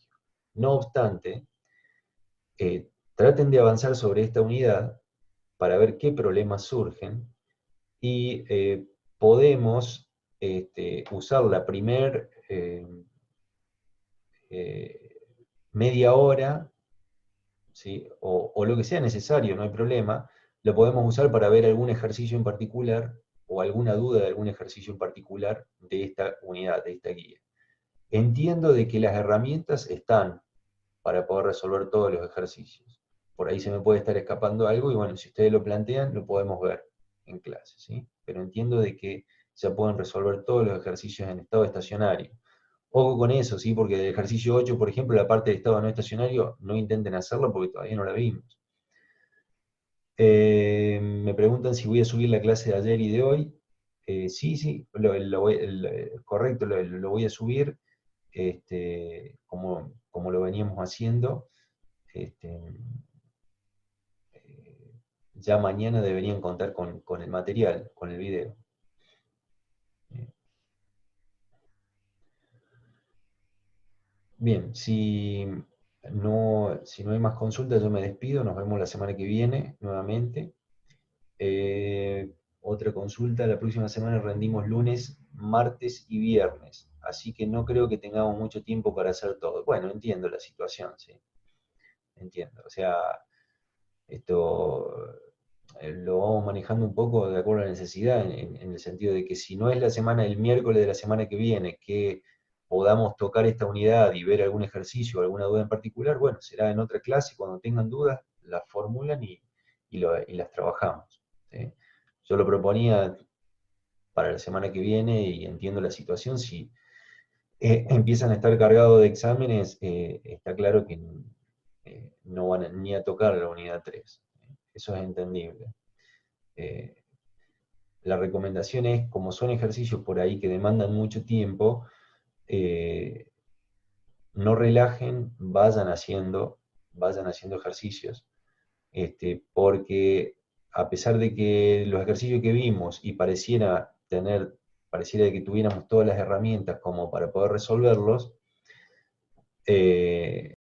[SPEAKER 1] No obstante, traten de avanzar sobre esta unidad para ver qué problemas surgen y podemos usar la primer media hora, ¿sí? o lo que sea necesario, no hay problema, lo podemos usar para ver algún ejercicio en particular o alguna duda de algún ejercicio en particular de esta unidad, de esta guía. Entiendo de que las herramientas están para poder resolver todos los ejercicios. Por ahí se me puede estar escapando algo y bueno, si ustedes lo plantean, lo podemos ver en clase, ¿sí? Pero entiendo de que se pueden resolver todos los ejercicios en estado estacionario. Ojo con eso, ¿sí? Porque del ejercicio 8, por ejemplo, la parte de estado no estacionario, no intenten hacerlo porque todavía no la vimos. Me preguntan si voy a subir la clase de ayer y de hoy. Sí, correcto, lo voy a subir como lo veníamos haciendo. Ya mañana deberían contar con el material, con el video. Bien, si no hay más consultas, yo me despido, nos vemos la semana que viene nuevamente. Otra consulta, la próxima semana rendimos lunes, martes y viernes, así que no creo que tengamos mucho tiempo para hacer todo. Bueno, entiendo la situación, sí. Entiendo, o sea, esto lo vamos manejando un poco de acuerdo a la necesidad, en el sentido de que si no es la semana, el miércoles de la semana que viene, que podamos tocar esta unidad y ver algún ejercicio o alguna duda en particular, bueno, será en otra clase, cuando tengan dudas, las formulan y las trabajamos, ¿sí? Yo lo proponía para la semana que viene y entiendo la situación, si empiezan a estar cargados de exámenes, está claro que no van ni a tocar la unidad 3. Eso es entendible. La recomendación es, como son ejercicios por ahí que demandan mucho tiempo, no relajen, vayan haciendo ejercicios, porque a pesar de que los ejercicios que vimos y pareciera que tuviéramos todas las herramientas como para poder resolverlos,